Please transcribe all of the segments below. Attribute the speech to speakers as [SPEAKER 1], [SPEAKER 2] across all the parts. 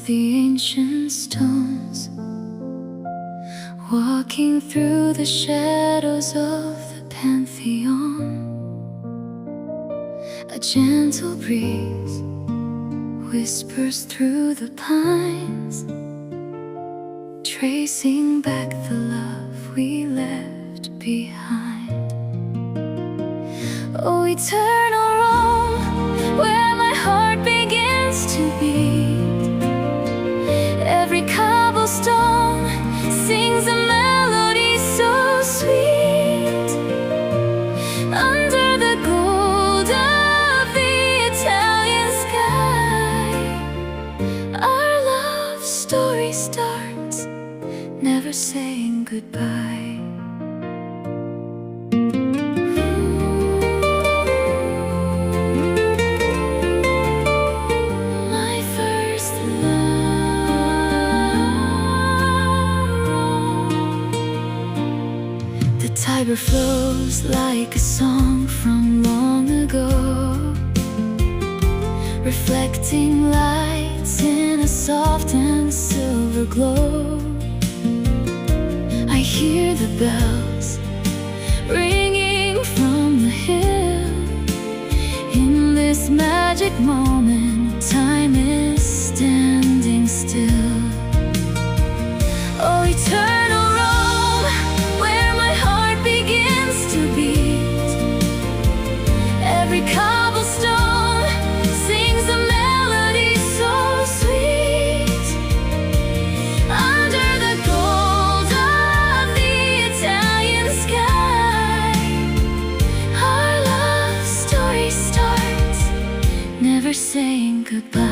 [SPEAKER 1] the ancient stones, walking through the shadows of the Pantheon. A gentle breeze whispers through the pines, tracing back the love we left behind. Oh, eternal Rome, where my heart begins to beat. Every cobblestone sings a melody so sweet. Under the gold of the Italian sky, our love story starts, never saying goodbye. Tiber flows like a song from long ago, reflecting lights in a soft and silver glow. I hear the bells ringing from the hill. In this magic moment, time is standing still. Oh, eternal Rome, where my heart begins to beat. Every cobblestone sings a melody so sweet. Under the gold of the Italian sky, our love story starts, never saying goodbye.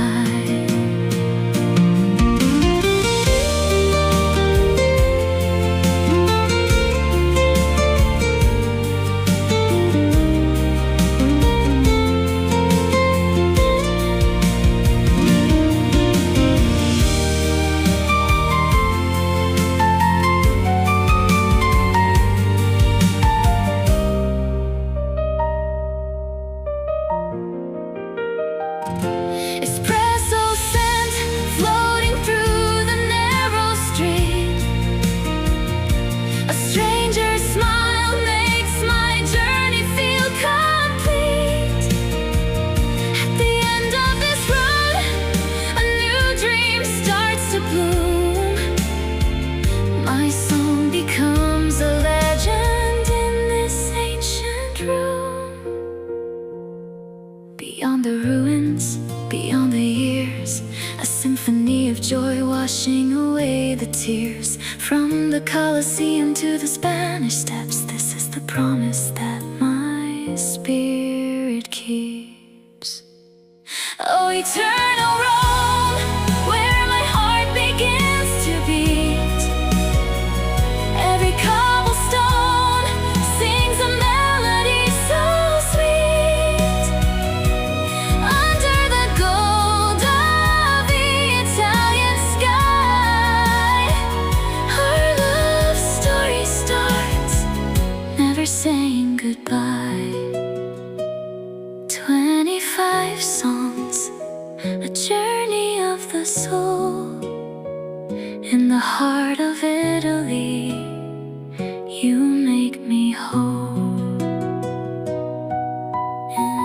[SPEAKER 1] Beyond the ruins, beyond the years, a symphony of joy washing away the tears. From the Coloseum to the Spanish Steps, this is the promise that my spirit keeps. Oh, eternal Rome, where my heart begins to beat. Every cobblestone sings a melody so sweet. Under the gold of the Italian sky, our love story starts, never saying goodbye. 25 songs, a journey of the soul. In the heart of Italy, you make me whole. In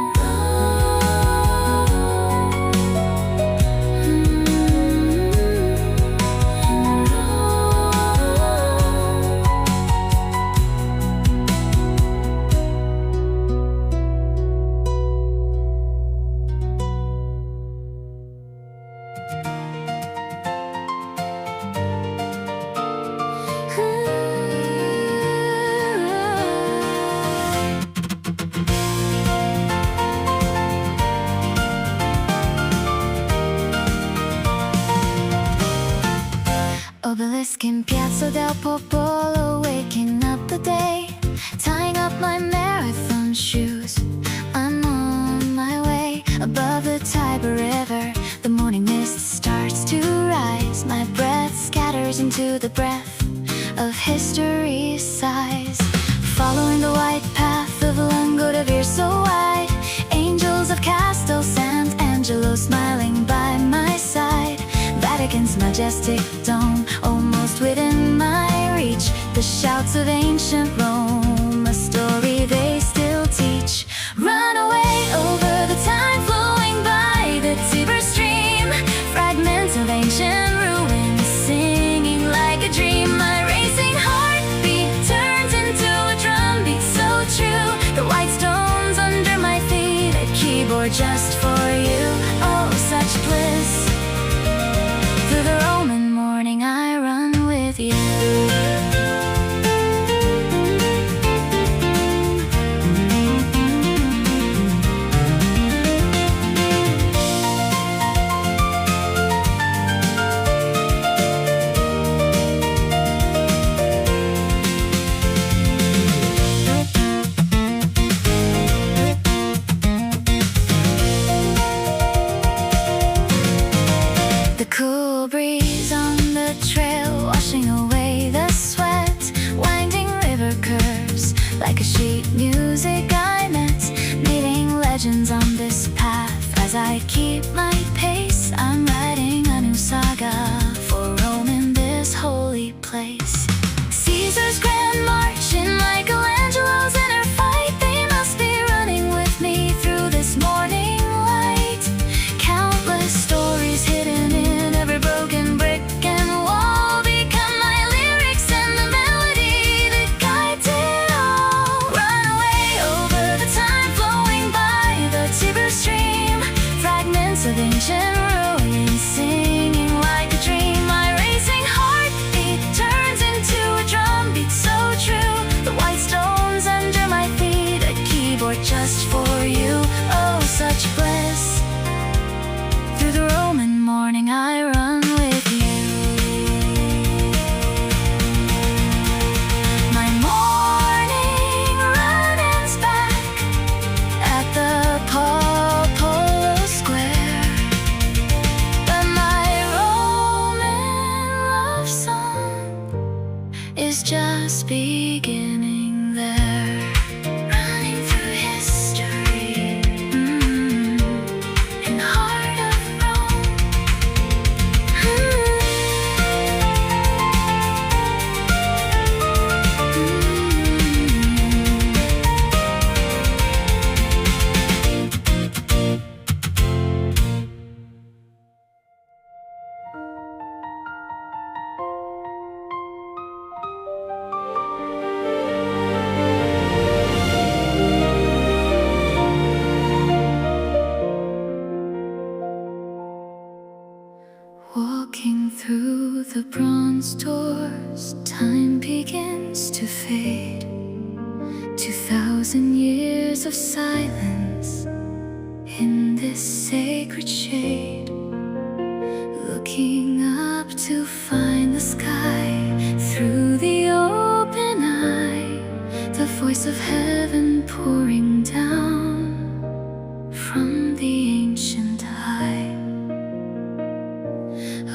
[SPEAKER 1] Obelisk in Piazza del Popolo, waking up the day, tying up my marathon shoes. I'm on my way above the Tiber River. The morning mist starts to rise. My breath scatters into the breath of history's sighs. Following the white path of Lungo de Vir so wide, angels of Castel Sant'Angelo smiling by my side. Vatican its majestic dome, almost within my reach. The shouts of ancient Rome, a story they still teach. Run away over the time flowing by the Tiber stream, fragments of ancient ruins singing like a dream. My racing heartbeat turns into a drumbeat so true. The white stones under my feet, a keyboard just for you. Oh, such bliss. Through the Roman morning I run with you. Cool breeze on the trail, washing away the sweat. Winding river curves like a sheet music I met. Meeting legends on this path. As I keep my pace, I'm writing a new saga for Rome in this holy place. Caesar's grand march in Michelangelo's inner fight. They must be running with me through this morning light. Countless stories hidden in every broken brick and wall become my lyrics and the melody that guides it all. Run away over the time flowing by the Tiber stream, fragments of ancient ruins singing like a dream. My racing heartbeat turns into a drumbeat so true. The white stones under my feet, a keyboard just for you. Oh, such bliss. Through the Roman morning I run with you. My morning run ends back at the Polo Square, but my Roman love song is just beginning there. Running through history, in the heart of Rome. Walking through the bronze doors, time begins to fade. 2,000 years of silence in this sacred shade. Looking up to find the sky through the open eye, the voice of heaven pouring down from the ancient high.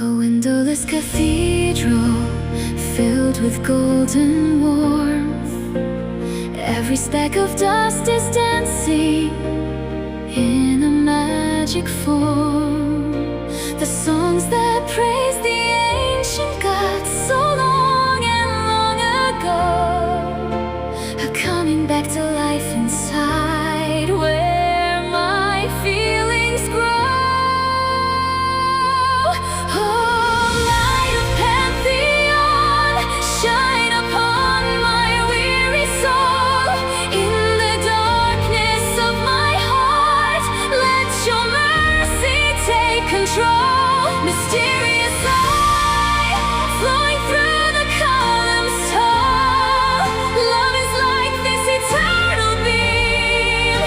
[SPEAKER 1] A windowless cathedral filled with golden warmth. Every speck of dust is dancing in a magic form. The songs that praise the ancient gods so long and long ago are coming back to life inside where my feelings grow. Oh, light of Panteon, shine upon my weary soul. In the darkness of my heart, let your mercy take control. Mysterious light flowing through the columns tall. Love is like this eternal beam,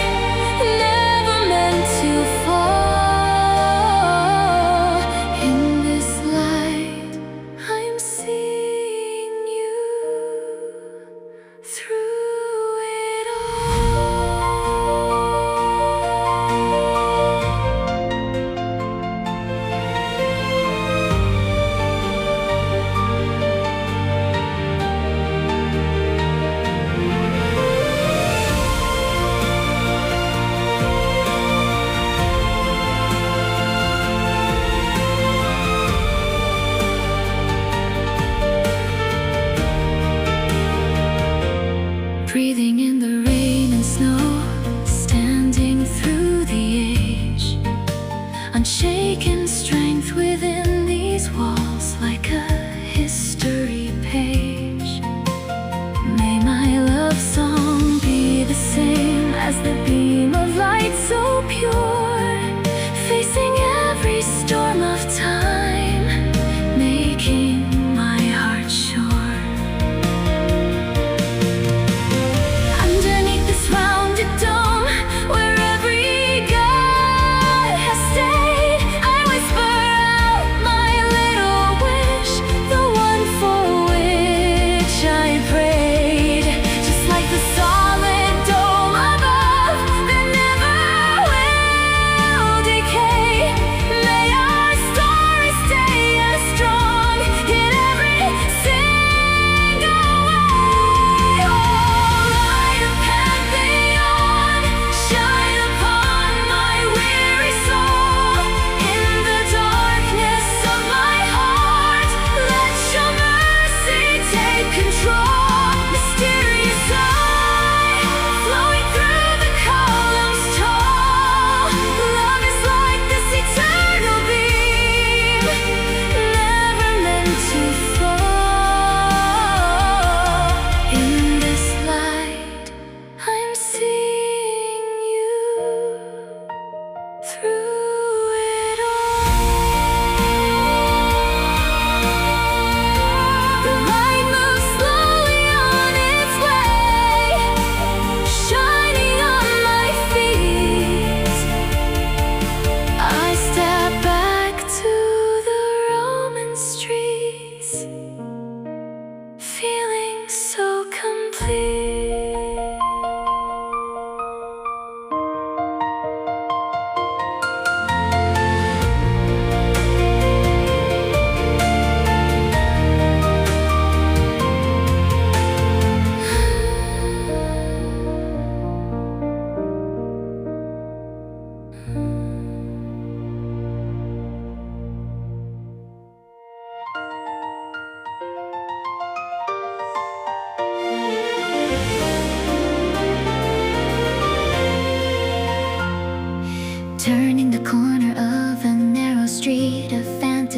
[SPEAKER 1] never meant to fall. In this light, I'm seeing you through it all.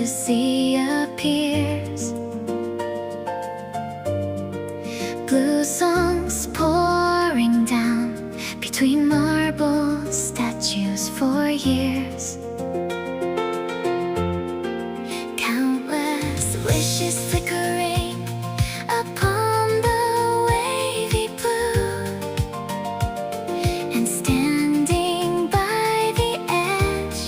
[SPEAKER 1] sea appears. Blue songs pouring down between marble statues for years. Countless wishes flickering upon the wavy blue, and standing by the edge,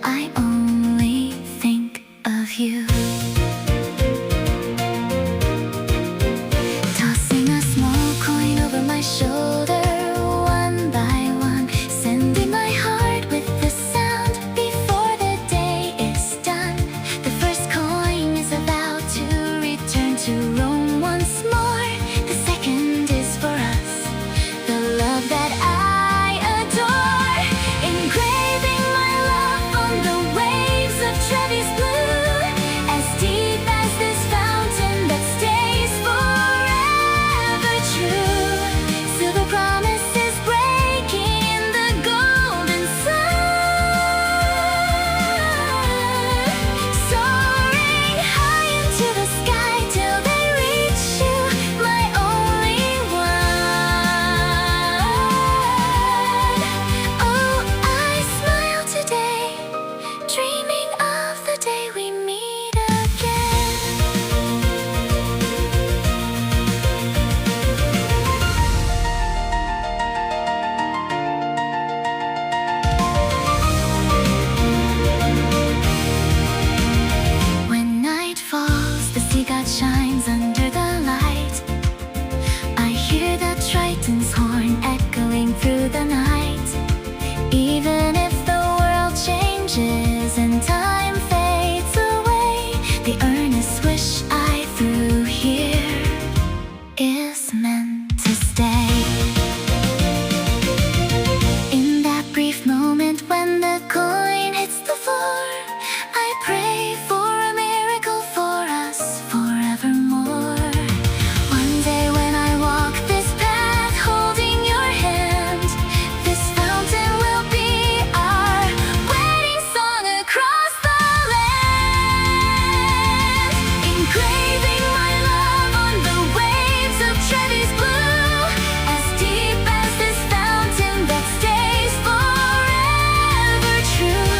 [SPEAKER 1] I only think of you. Tossing a small coin over my shoulder, one by one, sending my heart with the sound before the day is done. The first coin is about to return to Rome once more. The second is for us, the love that I adore. Engraving my love on the waves of Trevi's blue, as deep as this fountain that stays forever true. Silver promises breaking in the golden sun, soaring high into the sky till they reach you, my only one. Oh, I smile today, dreaming of the day we meet again. When night falls, the sea god shines under the light. I hear the Triton's horn echoing through the night. Even if the world changes and time fades away, the earnest wish I threw here is meant to stay. In that brief moment when the coin hits the floor, I pray for a miracle for us forevermore. One day when I walk this path holding your hand, this fountain will be our wedding song across the land. Engraving my love on the waves of Trevi's blue, as deep as this fountain that stays forever true.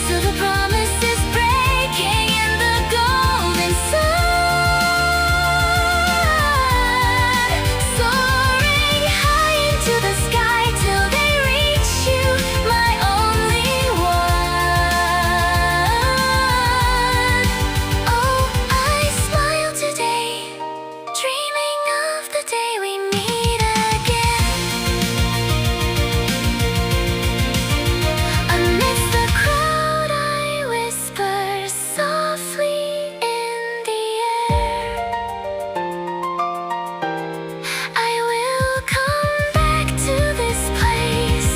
[SPEAKER 1] Silver promises breaking in the golden sun, soaring high into the sky till they reach you, my only one. Oh, I smile today, dreaming of the day we meet again. Amidst the crowd, I whisper softly in the air, I will come back to this place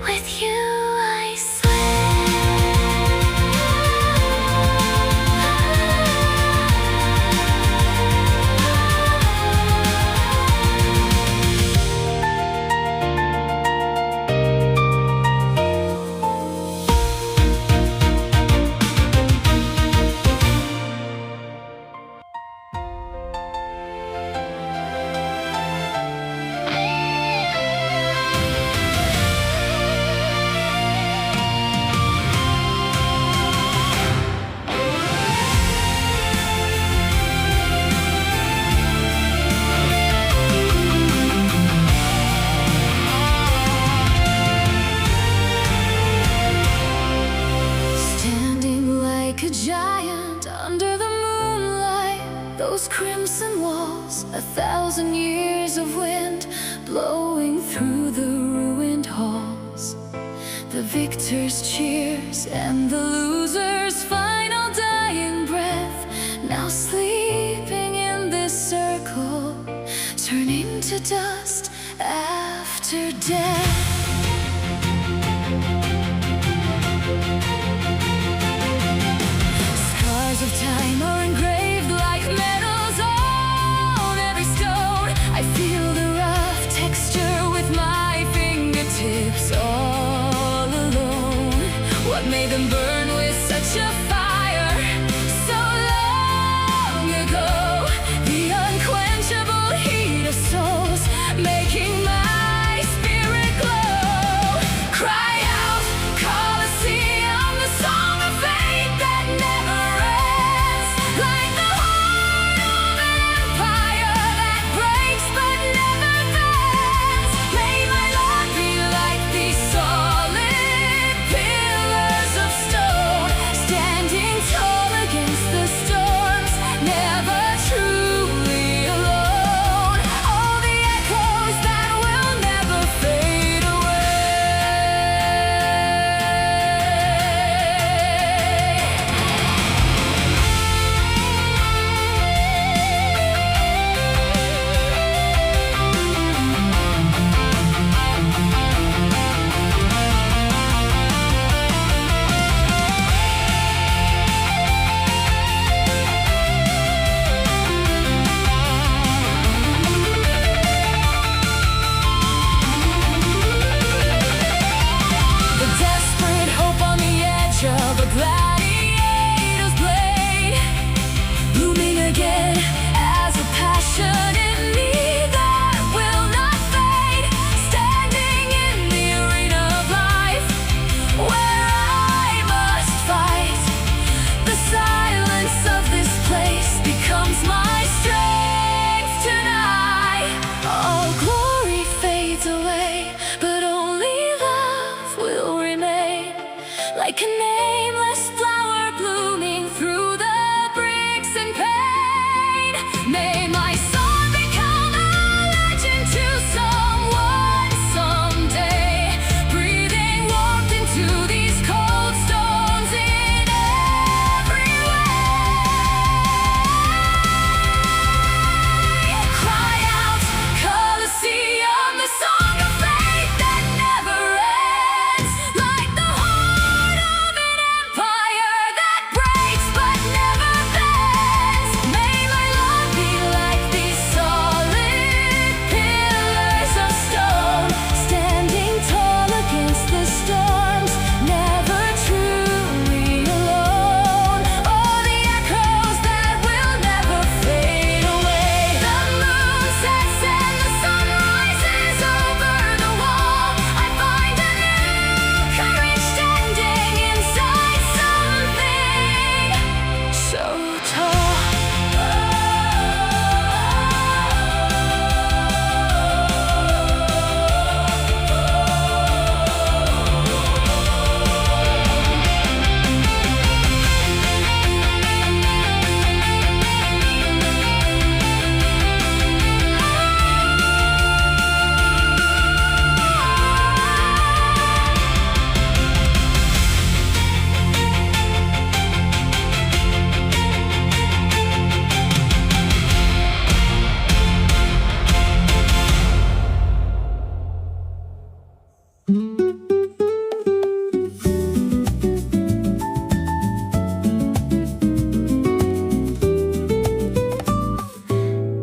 [SPEAKER 1] with you, I Standing like a giant under the moonlight, those crimson walls, 1,000 years of wind blowing through the ruined halls. The victor's cheers and the loser's final dying breath, now sleeping in this circle, turning to dust after death. Scars of time are engraved like medals on every stone. I feel the rough texture with my fingertips all alone. What made them burn? quench a fire so long ago. The unquenchable heat of souls making my spirit glow. Cry out, Coloseum, the song of fate that never ends. Like the heart of an empire that breaks but never bends. May my love be like these solid pillars of stone, standing tall against the storms, never truly alone. All the echoes that will never fade away. The desperate hope on the edge of a gladiator's blade, looming again as a passion in me that will not fade. Standing in the arena of life, where I must fight. The silence of this place becomes my strength tonight. All glory fades away, but only love will remain. Like a nameless flower blooming through the bricks and pain. May my song become a legend to someone someday, breathing warmth into these cold stones in every way. Cry out, Coloseum, the song of fate that never ends. Like the heart of an empire that breaks but never bends. May my love be like these solid pillars of stone, standing tall against the storms, never truly alone. Oh, the echoes that will never fade away. The moon sets and the sun rises over the wall. I find a new courage standing inside something so tall.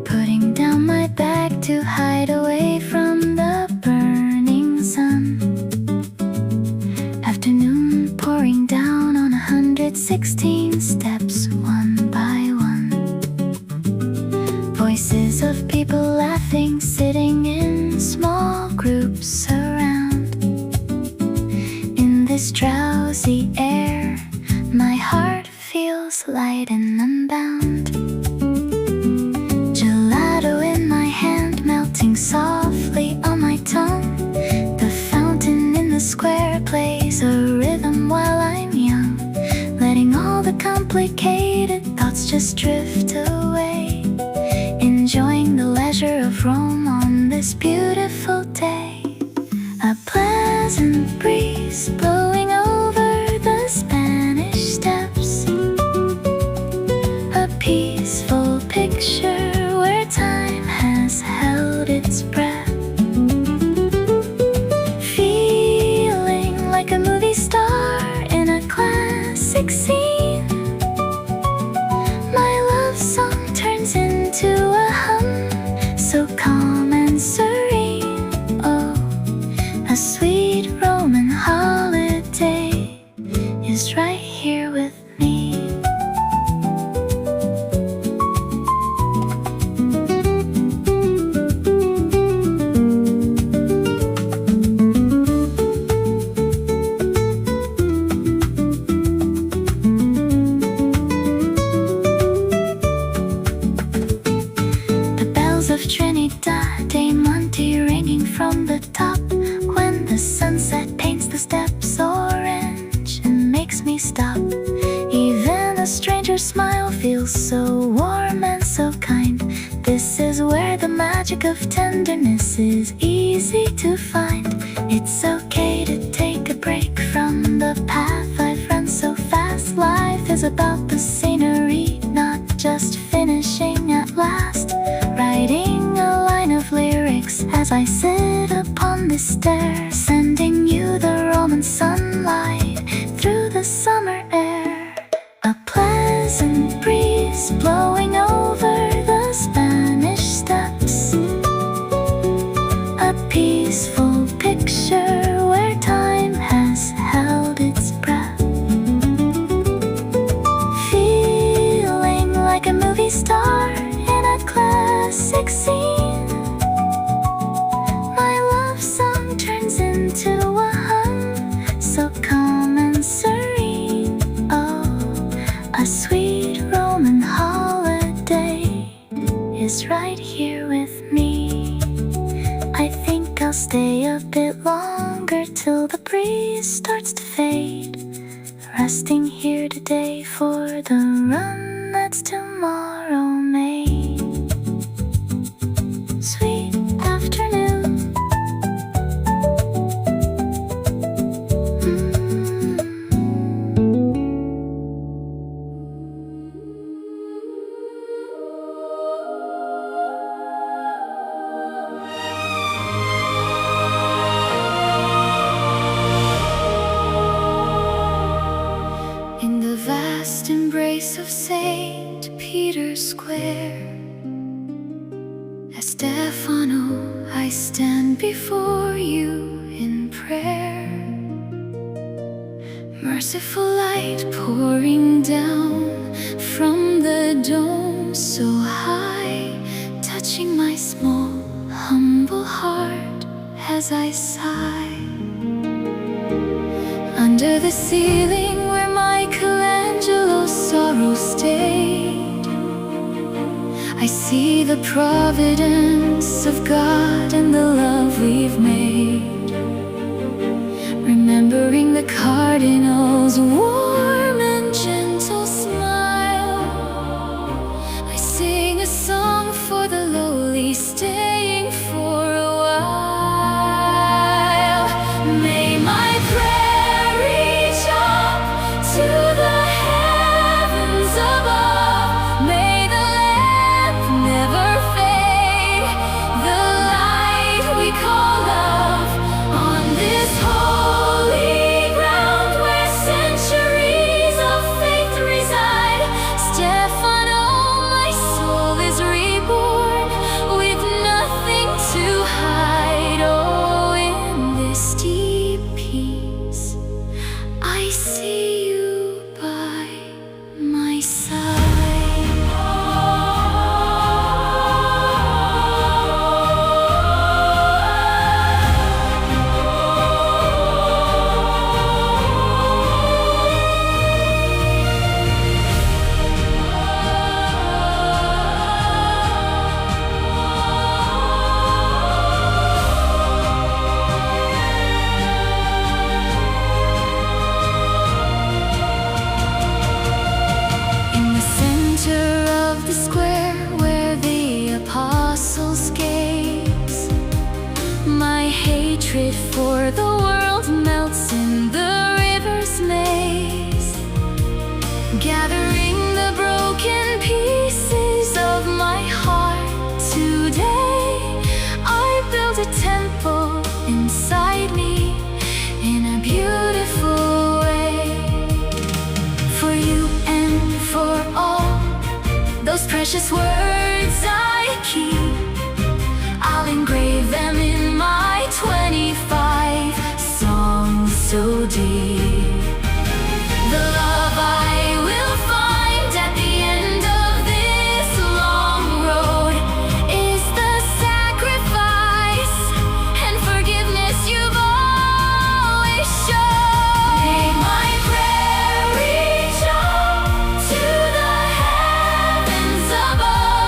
[SPEAKER 1] Putting down my bag to hide away from the burning sun. Afternoon pouring down on 116 steps, one by one. Voices of people laughing, sitting in small groups around. In this drowsy air, my heart feels light and unbound. Gelato in my hand, melting softly on my tongue. The fountain in the square plays a rhythm while I'm young, letting all the complicated thoughts just drift away, enjoying the leisure of Rome on this beautiful day. A pleasant breeze blowing over the Spanish steps, a peaceful picture where time has held its breath. Feeling like a movie star in a classic scene, my love song turns into a hum, so calm and serene. Oh, a sweet Roman holiday is right here with makes me stop. Even a stranger's smile feels so warm and so kind. This is where the magic of tenderness is easy to find. It's okay to take a break from the path I've run so fast. Life is about the scenery, not just finishing at last. Writing a line of lyrics as I sit upon this stair, sending you the Roman sunlight through the summer air. A pleasant breeze blowing over the Spanish steps, a peaceful picture where time has held its breath. Feeling like a movie star in a classic scene, my love song turns into a hum, so calm and serene. Oh, a sweet Roman holiday is right here with me. I think I'll stay a bit longer till the breeze starts to fade, resting here today for the run that's tomorrow made. Sweet afternoon. In the vast embrace of St. Peter's Square, at Stefano, I stand before you in prayer. Merciful light pouring down from the dome so high, touching my small, humble heart as I sigh. Under the ceiling where Michelangelo's sorrow stayed, I see the providence of God and the love we've made. Remembering the cardinal's warm and gentle smile, I sing a song for the lowly, staying for a while. May my prayer reach up to the heavens above. May the lamp never fade, the light we call love, on this holy ground where centuries of faith reside. Stefano, my soul is reborn with nothing to hide. Oh, in this deep peace, I see you by my side. In the center of the square where the apostles gaze, my hatred for the world melts in the river's maze. Gathering the broken pieces of my heart today, I build a temple inside me in a beautiful way. For you and for all those precious words I keep, I'll engrave them in my 25 songs so deep. The love I will find at the end of this long road is the sacrifice and forgiveness you've always shown. May my prayer reach up to the heavens above.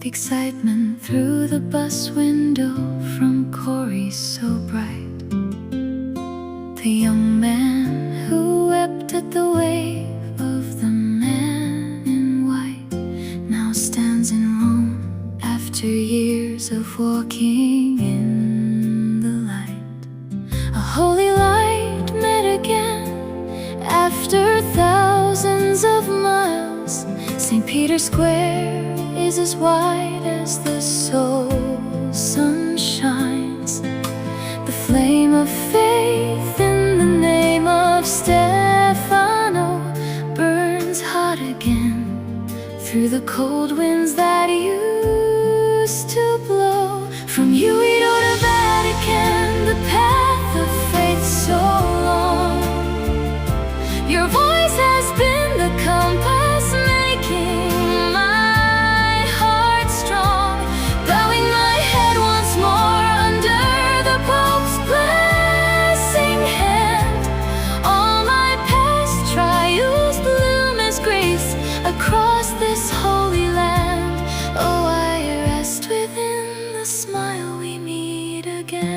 [SPEAKER 1] The excitement through the bus window from Corey so bright. The young man who wept at the wave of the man in white now stands in Rome after years of walking in the light. A holy light met again after thousands of miles. St. Peter's Square is as wide as the soul's sun shines. The flame of faith in the name of Stefano burns hot again through the cold winds that used to blow. From Lido to Vatican, the path of faith so long. Your voice has been the compass making my heart strong. Bowing my head once more under the Pope's blessing hand. All my past trials bloom as grace across this holy land. Oh, I rest within the smile we meet again.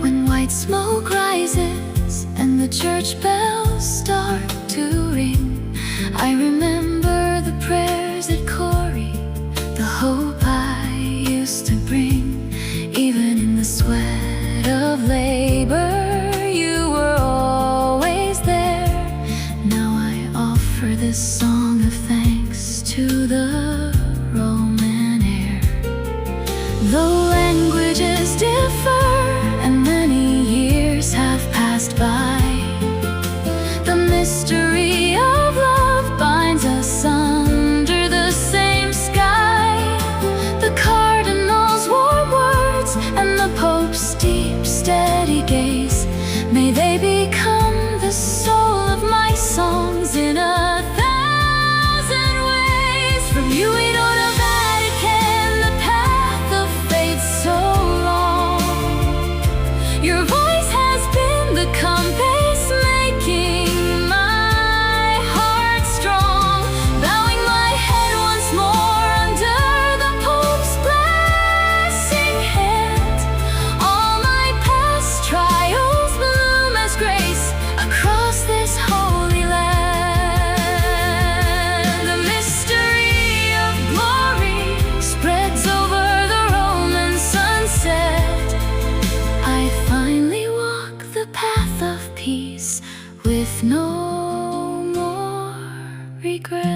[SPEAKER 1] When white smoke rises and the church bells start to ring, I remember the prayers at Corey, the hope I used to bring. Even in the sweat of labor, you were always there. Now I offer this song of thanks to the Roman air. Though languages differ and many years have passed by, the mystery of love binds us under the same sky. The Cardinal's warm words and the Pope's deep, steady gaze, may they become the soul of my songs in 1,000 ways. From Lido to Vatican, the path of faith so long. Your voice has been the compass making my heart strong. Bowing my head once more under the Pope's blessing hand. All my past trials bloom as grace across this holy land. The mystery of glory spreads over the Roman sunset. I finally walk the path of peace with no more regret.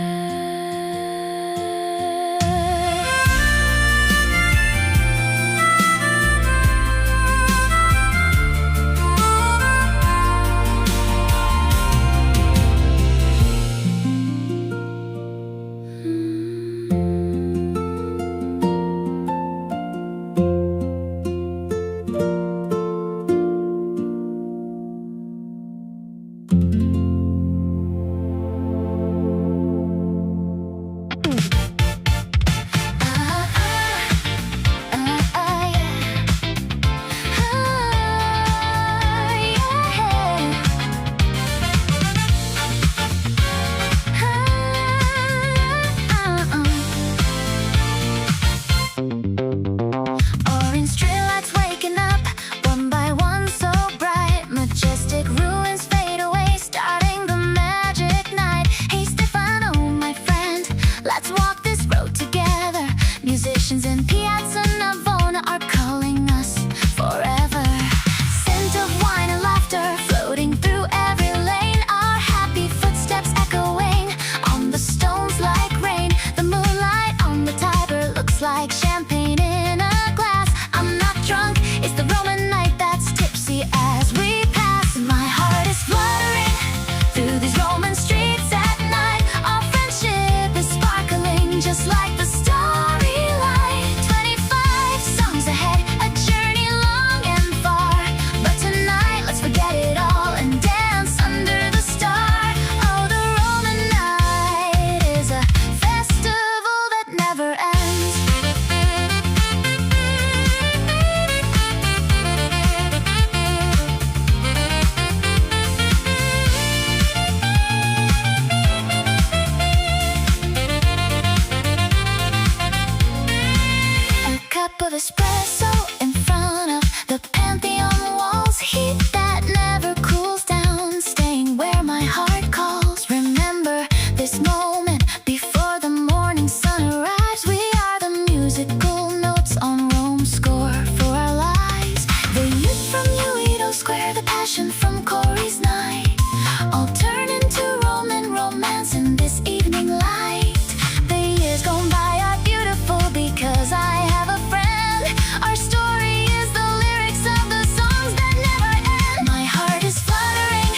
[SPEAKER 1] Orange streetlights waking up, one by one so bright. Majestic ruins fade away, starting the magic night. Hey Stefano, my friend, let's walk this road together. Musicians in Piazza Navona are calling us forever. Scent of wine and laughter floating through every lane. Our happy footsteps echoing on the stones like rain. The moonlight on the Tiber looks like champagne in a glass. I'm not drunk, it's the Roman night that's tipsy as we pass. My heart is fluttering through these Roman streets at night. Our friendship is sparkling just like the starry light. of espresso in front of the Panteon walls. Heat that never cools down, staying where my heart calls. Remember this moment before the morning sun arrives. We are the musical notes on Rome's score for our lives. The youth from Lido Square, the passion from Corey's night, all turn into Roman romance in this evening light. The years gone by are beautiful because I have a friend. Our story is the lyrics of the songs that never end. My heart is fluttering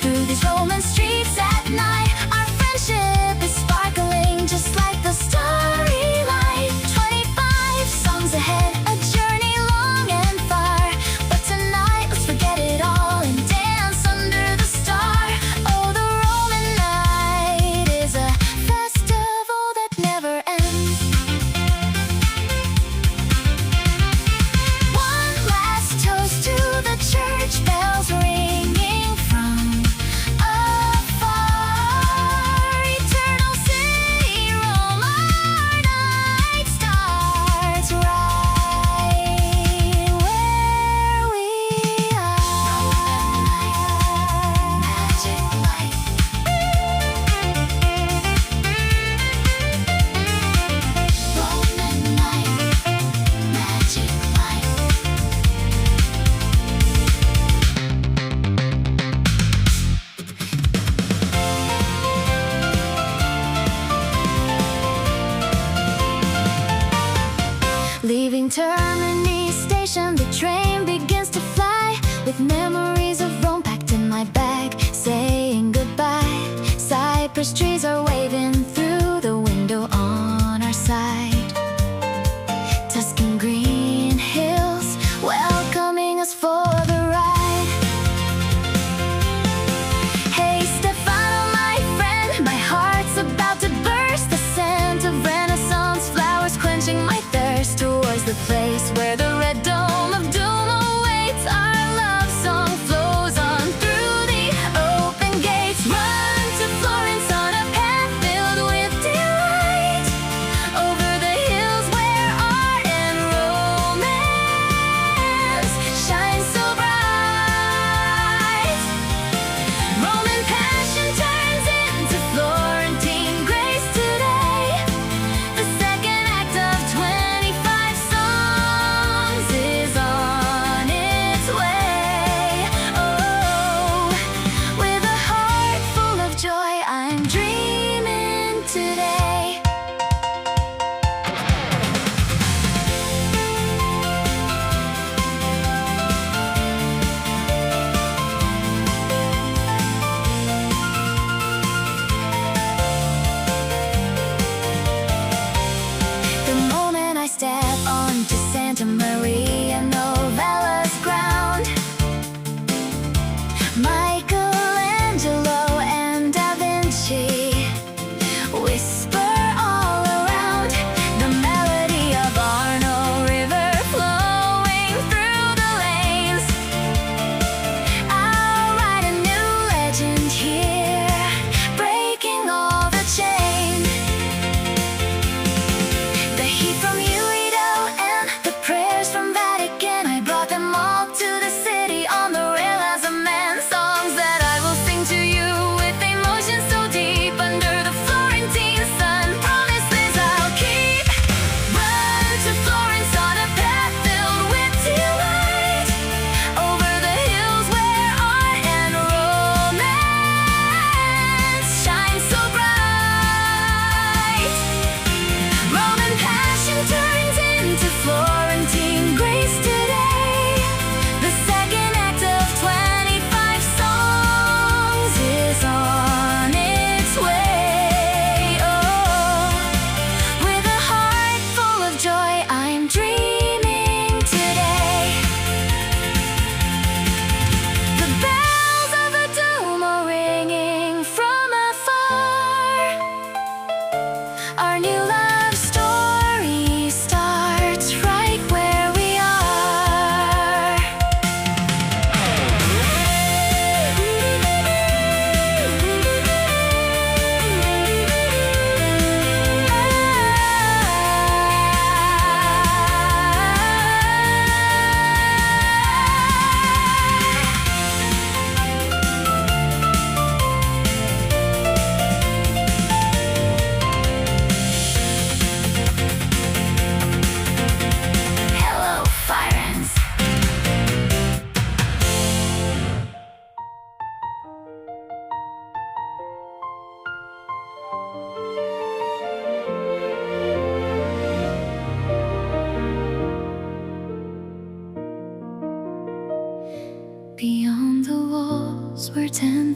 [SPEAKER 1] through these Roman streets at night. Our friendship is sparkling just like the starry light. 25 songs ahead, a journey long and far. But tonight let's forget it all and dance under the star. Oh, the Roman night is a festival that never ends. One last toast to the church bells ringing from afar. Eternal city, Rome, our night starts right where we are. Magic light. Roman night, magic light. Leaving Termini station, the train begins to fly, with memories of Rome packed in my bag, saying goodbye. Cypress trees are waving through the window on our side. Tuscan green hills welcoming us for the ride. Hey Stefano, my friend, my heart's about to burst. The scent of Renaissance flowers quenching my thirst towards the place where the red dome of Duomo waits. Our love song flows on through the open gates. Run to Florence on a path filled with delight, over the hills where art and romance shine so bright. Roman passion turns into Florentine grace today. The second act of 25 songs is on its way. Oh, with a heart full of joy, I'm dreaming today. The moment I step onto Santa Maria Novella's ground, Michelangelo and Da Vinci whisper all around. The melody of Arno River flowing through the lanes. I'll write a new legend here, breaking all the chains. The heat from Lido and the prayers from Batican, I brought them all to the city on the rail as a man. Songs that I will sing to you with emotion so deep under the Florentine sun. Promises I'll keep. Run to Florence on a path filled with delight, over the hills where art and romance shine so bright. Roman passion turns into Florentine grace today. The second act of 25 songs is on its way. Oh, with a heart full of joy, I'm dreaming today. The bells of the Duomo ringing from afar. Our new love story starts right where we are.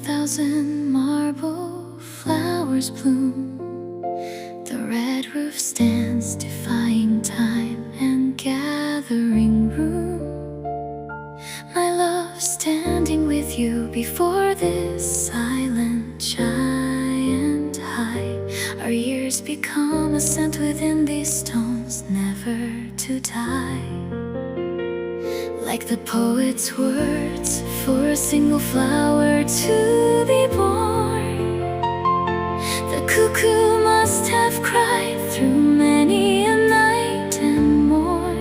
[SPEAKER 1] 10,000 marble flowers bloom. The red roof stands defying time and gathering room. My love, standing with you before this silent giant high. Our years become a scent within these stones, never to die. Like the poet's words, for a single flower to be born. The cuckoo must have cried through many a night and more.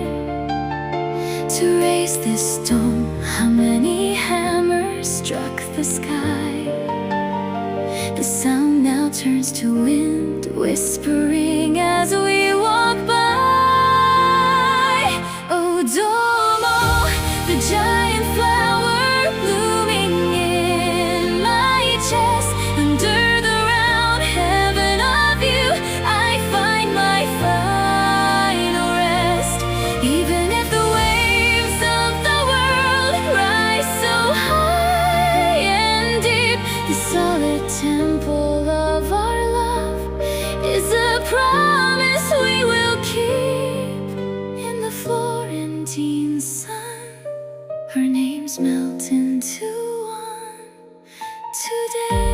[SPEAKER 1] To raise this dome, how many hammers struck the sky? The sound now turns to wind, whispering as we walk by. Oh, Duomo, the giant flower blooming in my chest. Under the round heaven of you, I find my final rest. Even if the waves of the world rise so high and deep, the solid temple of our love is a promise we will keep. In the Florentine sun, our names melt into one today.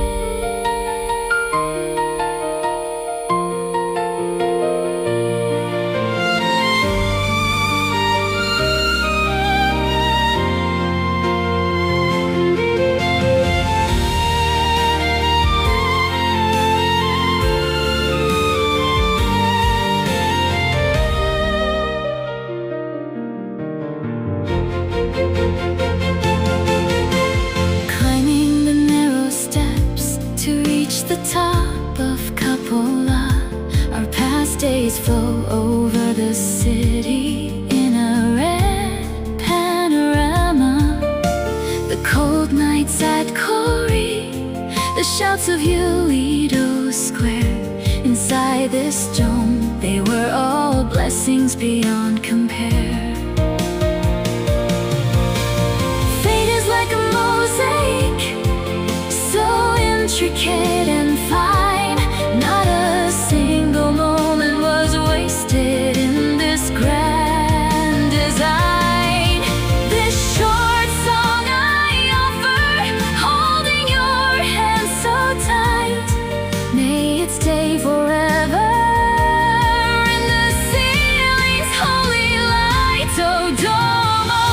[SPEAKER 1] Climbing the narrow steps to reach the top of Cupola, our past days flow over the city in a red panorama. The cold nights at Cori, the shouts of you, Lido Square. Inside this dome, they were all blessings beyond compare. Fate is like a mosaic, so intricate and fine. Not a single moment was wasted in this grand design. This short song I offer, holding your hand so tight. May it stay forever in the ceiling's holy light. Oh, Duomo,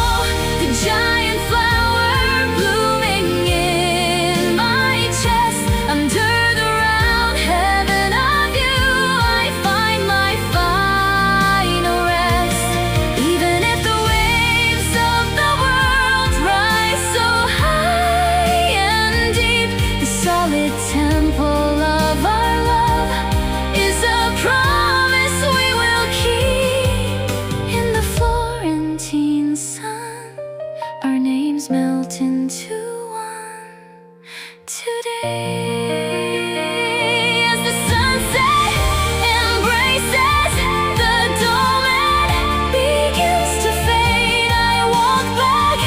[SPEAKER 1] the giant flower blooming in my chest. Under the round heaven of you, I find my final rest. Even if the waves of the world rise so high and deep, the solid temple of our love is a promise we will keep. In the Florentine sun, our names melt into one today. As the sunset embraces the dome and begins to fade, I walk back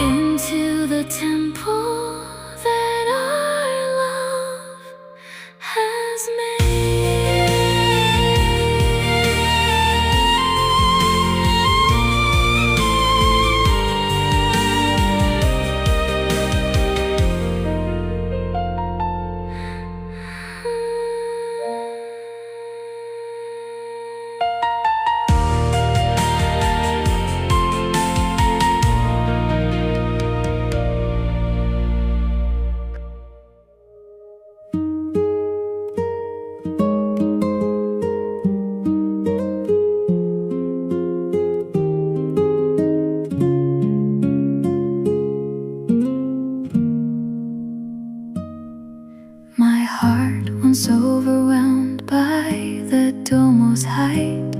[SPEAKER 1] into the temple that our love has made. My heart, once overwhelmed by the Duomo's height,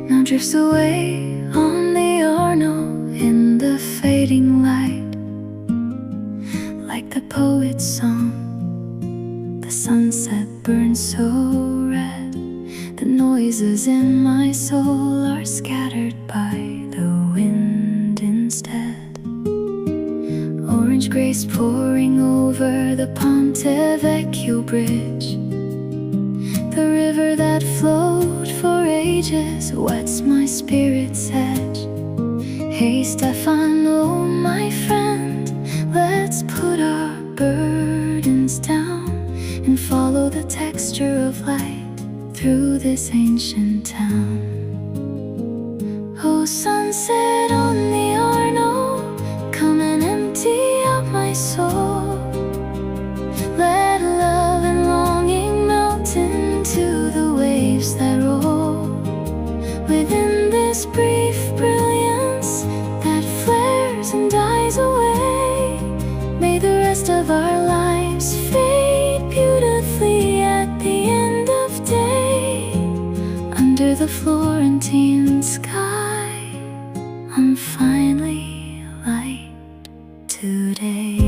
[SPEAKER 1] now drifts away on the Arno in the fading light. Like the poet's song, the sunset burns so red. The noises in my soul are scattered by the wind instead. Orange grace pouring over Ponte Vecchio Bridge. The river that flowed for ages wets my spirit's edge. Hey Stefano, my friend, let's put our burdens down and follow the texture of light through this ancient town. Oh, sunset on the Arno, come and empty out my soul. Let love and longing melt into the waves that roll. Within this brief brilliance that flares and dies away, may the rest of our lives fade beautifully at the end of day. Under the Florentine sky, I'm finally light today.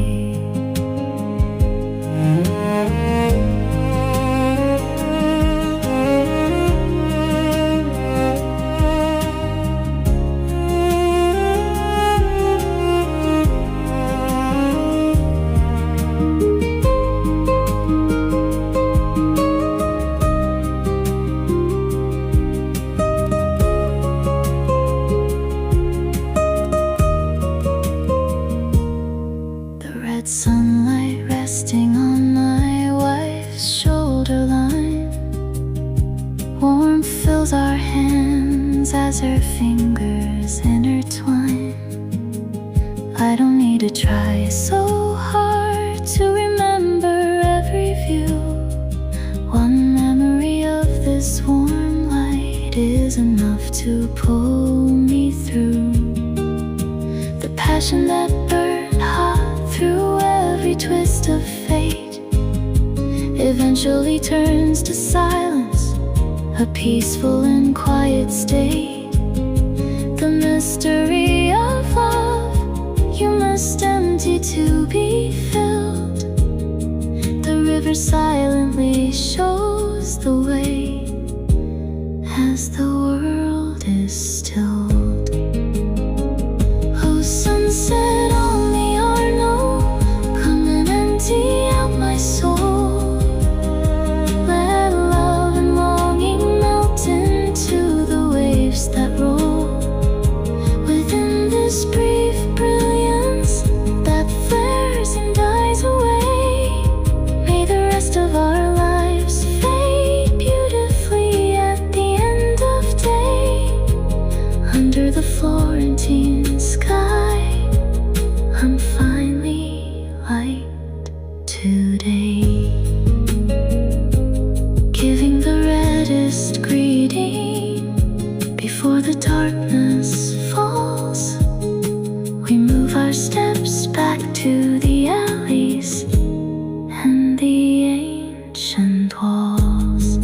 [SPEAKER 1] Sunlight resting on my wife's shoulder line. Warmth fills our hands as her fingers intertwine. I don't need to try so hard to remember every view. One memory of this warm light is enough to pull me through. The passion that burned hot through every twist of fate eventually turns to silence, a peaceful and quiet state. The mystery of love, you must empty to be filled. The river silently shows the way as the world is stilled. Oh, sunset on the Arno, come and empty out my soul. Let love and longing melt into the waves that roll. Within this brief brilliance that flares and dies away, may the rest of our lives fade beautifully at the end of day. Under the Florentine sky, I'm finally light today. Giving the reddest greeting before the darkness falls. We move our steps back to the alleys and the ancient walls.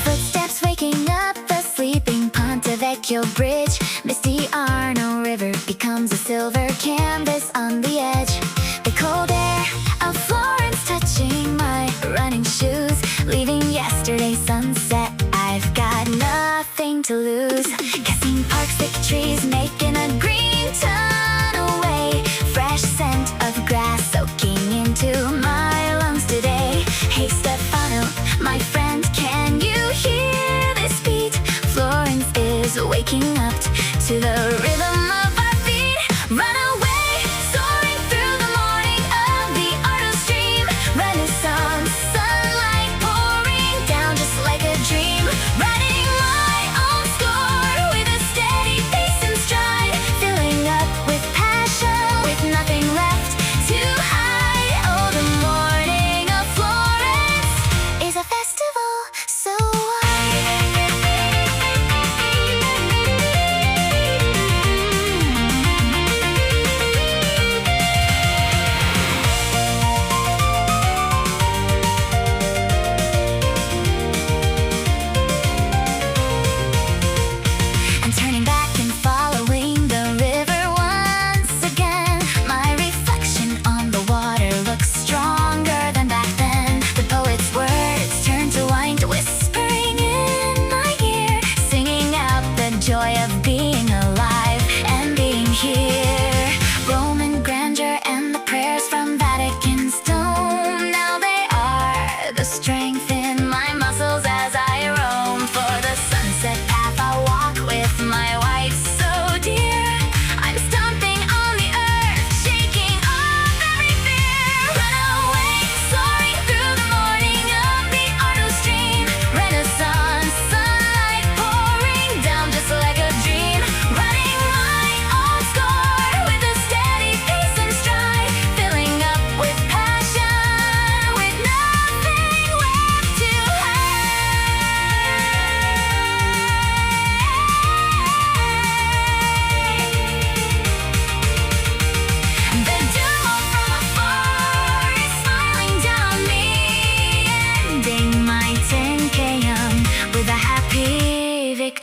[SPEAKER 1] Footsteps waking up the sleeping Ponte Vecchio Bridge. Misty Arno River becomes a silver canvas on the edge. The cold air of Florence touching my running shoes. Leaving yesterday's sunset, I've got nothing to lose. Casting parks, thick trees, making a green ton away. Fresh scent of grass soaking into my lungs today. Hey Stefano, my friend, can you hear this beat? Florence is waking up to the rhythm of our feet. Run away, soaring through the morning of the Arno stream. Renaissance sunlight pouring down just like a dream. Writing my own score with a steady pace and stride. Filling up with passion, with nothing left to hide. Oh, the morning of Florence is a festival so wide.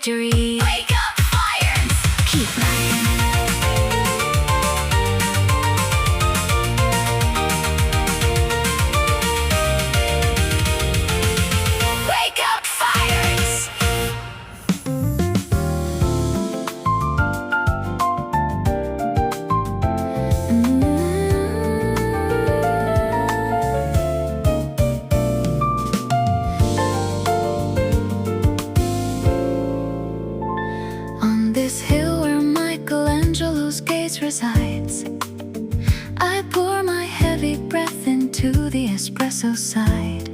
[SPEAKER 1] victory. Wake up, fires! Keep flying. Wake up, fires! On this hill where Michelangelo's gaze resides, I pour my heavy breath into the espresso side.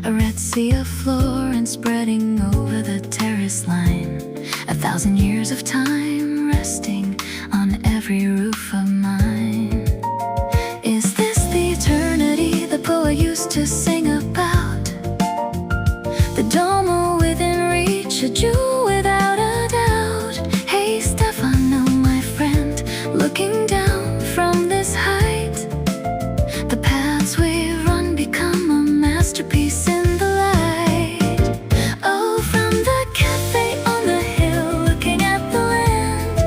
[SPEAKER 1] A red sea of Florence spreading over the terrace line. 1,000 years of time resting on every roof of mine. Is this the eternity the poet used to sing about? The Duomo within reach, a Jew without a doubt. Hey Stefano, my friend, looking down from this height, the paths we've run become a masterpiece in the light. Oh, from the cafe on the hill, looking at the land,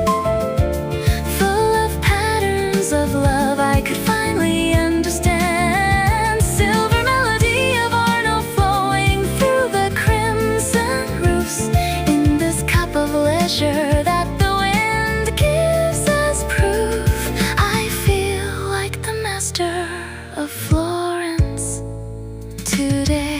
[SPEAKER 1] full of patterns of love I could finally understand. Silver melody of Arno flowing through the crimson roofs, in this cup of leisure that the wind gives us proof. I feel like the master of Florence today.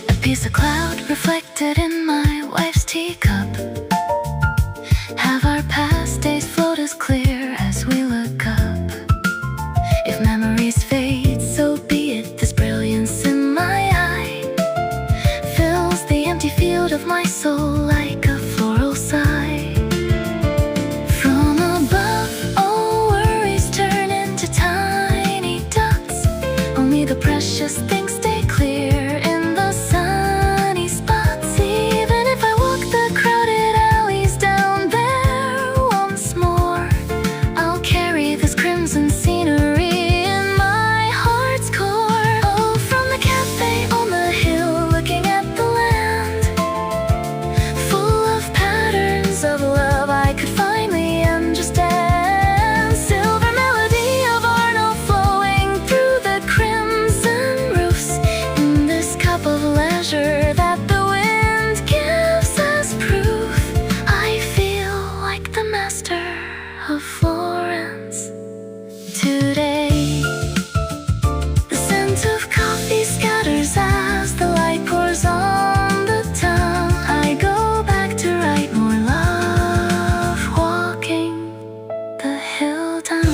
[SPEAKER 1] A piece of cloud reflected in my wife's teacup. Have our past days float as clear as we look up. If memories fade, so be it. This brilliance in my eye fills the empty field of my soul like a floral sigh. From above, all worries turn into tiny ducts. Only the precious things stay clear in the sunny spots. Even if I walk the crowded alleys down there once more, I'll carry this crimson scenery in my heart's core. Oh, from the cafe on the hill, looking at the land, full of patterns of love I could finally understand. Silver melody of Arno flowing through the crimson roofs, in this cup of leisure that the wind gives us proof. I feel like the master of Florence today. The scent of coffee scatters as the light pours on the tongue. I go back to write more love, walking the hill down.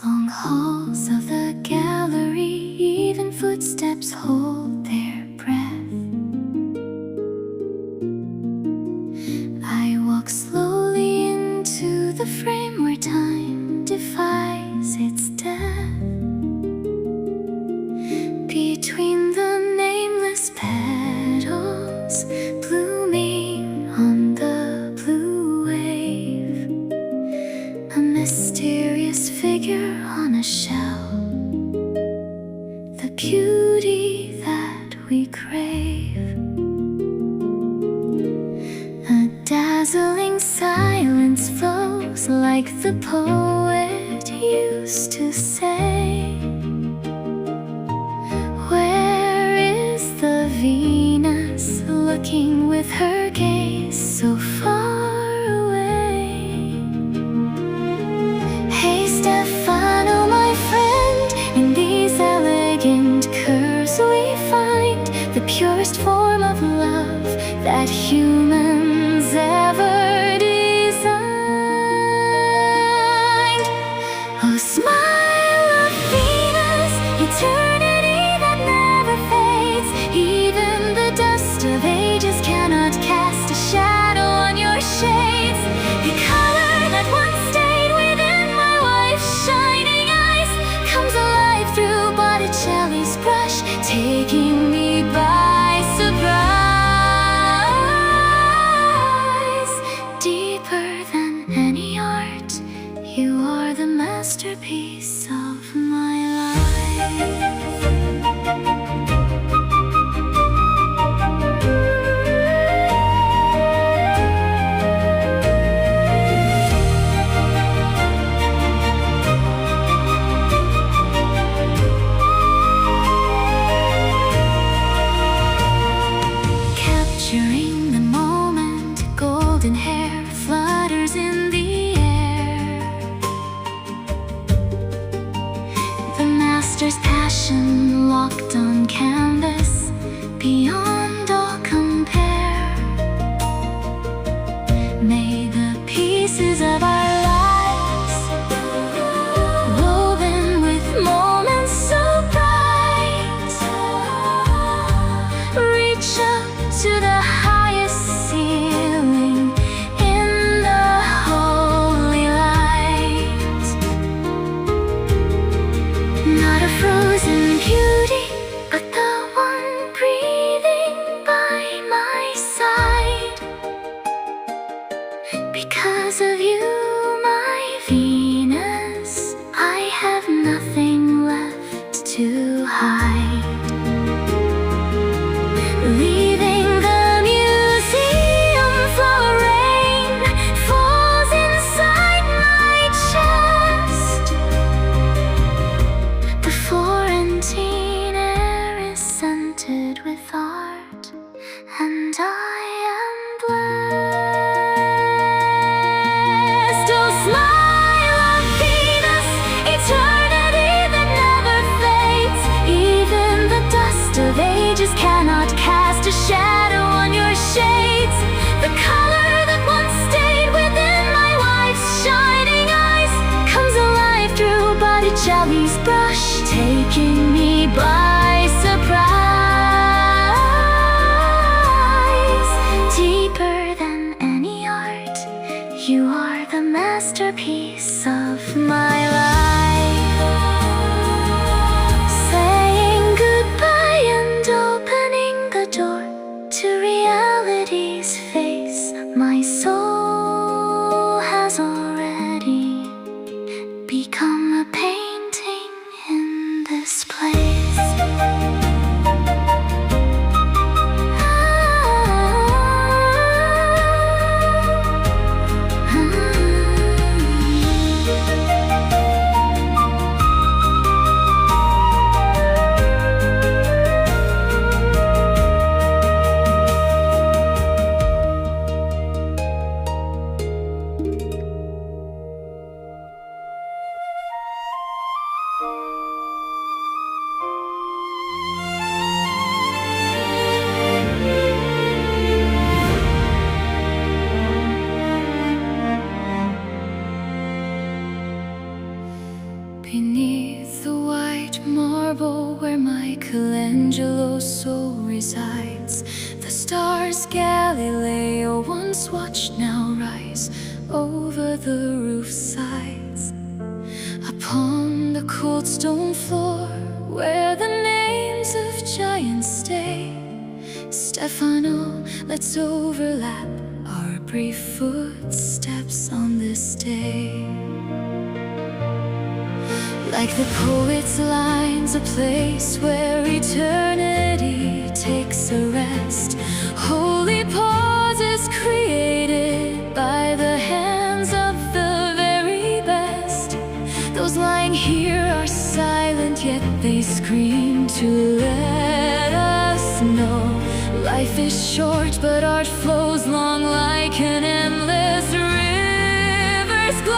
[SPEAKER 1] Long halls of the gallery, even footsteps hold their breath. I walk slowly into the frame where time defies its death. Between the nameless petals blooming on the blue wave, a mysterious figure on a shelf, the beauty that we crave. A dazzling silence flows like the poet used used to say. Where is the Venus looking with her gaze so far away? Hey Stefano, my friend, in these elegant curves we find the purest form of love that humans ever designed. Oh, smile of Venus, eternity that never fades. Even the dust of ages cannot cast a shadow on your shades. The color that once stayed within my wife's shining eyes comes alive through Botticelli's brush, taking me by surprise. Deeper than any art, you are the masterpiece of my life. Capturing the moment, golden hair flutters in the air. The master's passion locked on canvas, beyond all compare. May the pieces of our lives, woven with moments so bright, reach up to the highest ceiling in the holy light. Not a frozen beauty, but the one breathing by my side. Because of you, my Venus, I have nothing left to hide. Leaving the museum floor, rain falls inside my chest. The Florentine air is scented with art, and I am blessed. Oh, smile of Venus, eternity that never fades. Even the dust of ages cannot cast a shadow on your shades. The color that once stayed within my wife's shining eyes comes alive through Botticelli's brush, taking me by surprise. Deeper than any art, you are the masterpiece of my life. Saying goodbye and opening the door to reality's face, my soul has already become a painting in this place. Beneath the white marble where Michelangelo's soul resides, the stars Galileo once watched now rise over the roof sides. Upon the cold stone floor where the names of giants stay, Stefano, let's overlap our brief footsteps on this day. Like the poet's lines, a place where eternity takes a rest. Holy pauses created by the hands of the very best. Those lying here are silent, yet they scream to let us know life is short, but art flows long like an endless river's glow.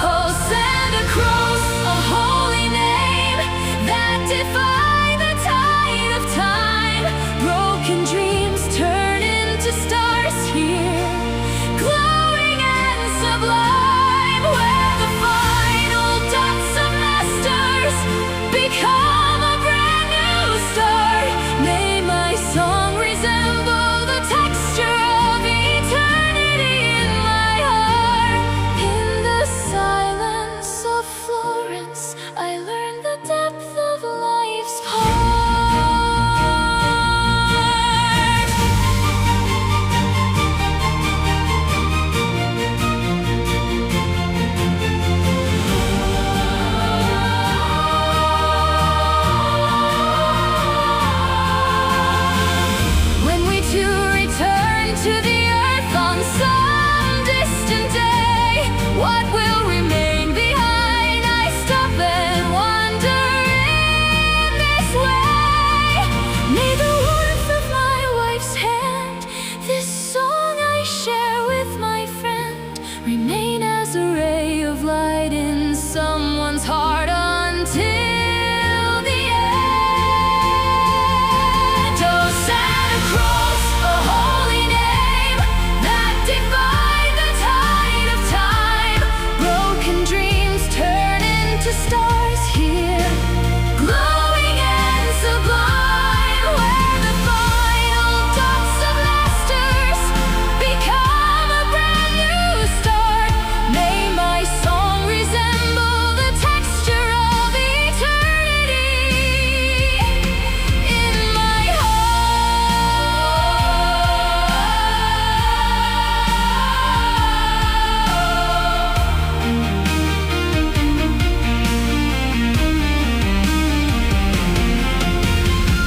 [SPEAKER 1] Oh, Santa Cruz, a holy name that defy the tide of time. Broken dreams turn into stars here, glowing and sublime, where the final dots of masters become a brand new start. May my song resemble the texture of eternity in my heart. In the silence of Florence, I learned the depth of life's heart. When we two return to the earth on some distant day, what will remain behind? I stop and wonder in this way. May the warmth of my wife's hand, this song I share with my friend, remain as a ray of light in someone's heart until the end. Oh, Santa Cruz, a holy name that defied the tide of time. Broken dreams turn into stars here, glowing and sublime, where the final dots of masters become a brand new start. May my song resemble the texture of eternity in my heart.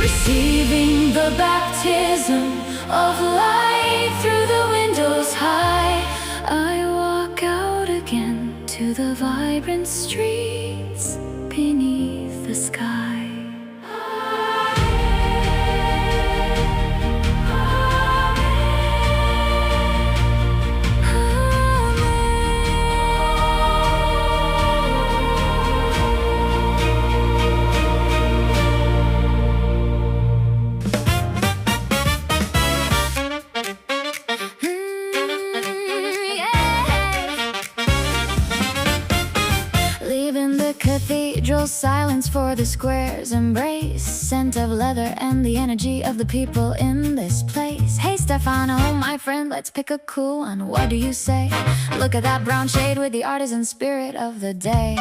[SPEAKER 1] Receiving the baptism of light through the windows high, I walk out again to the vibrant streets beneath the sky. Leaving the cathedral, silence for the square's embrace, scent of leather and the energy of the people in this place. Hey Stefano, my friend, let's pick a cool one. What do you say? Look at that brown shade with the artisan spirit of the day.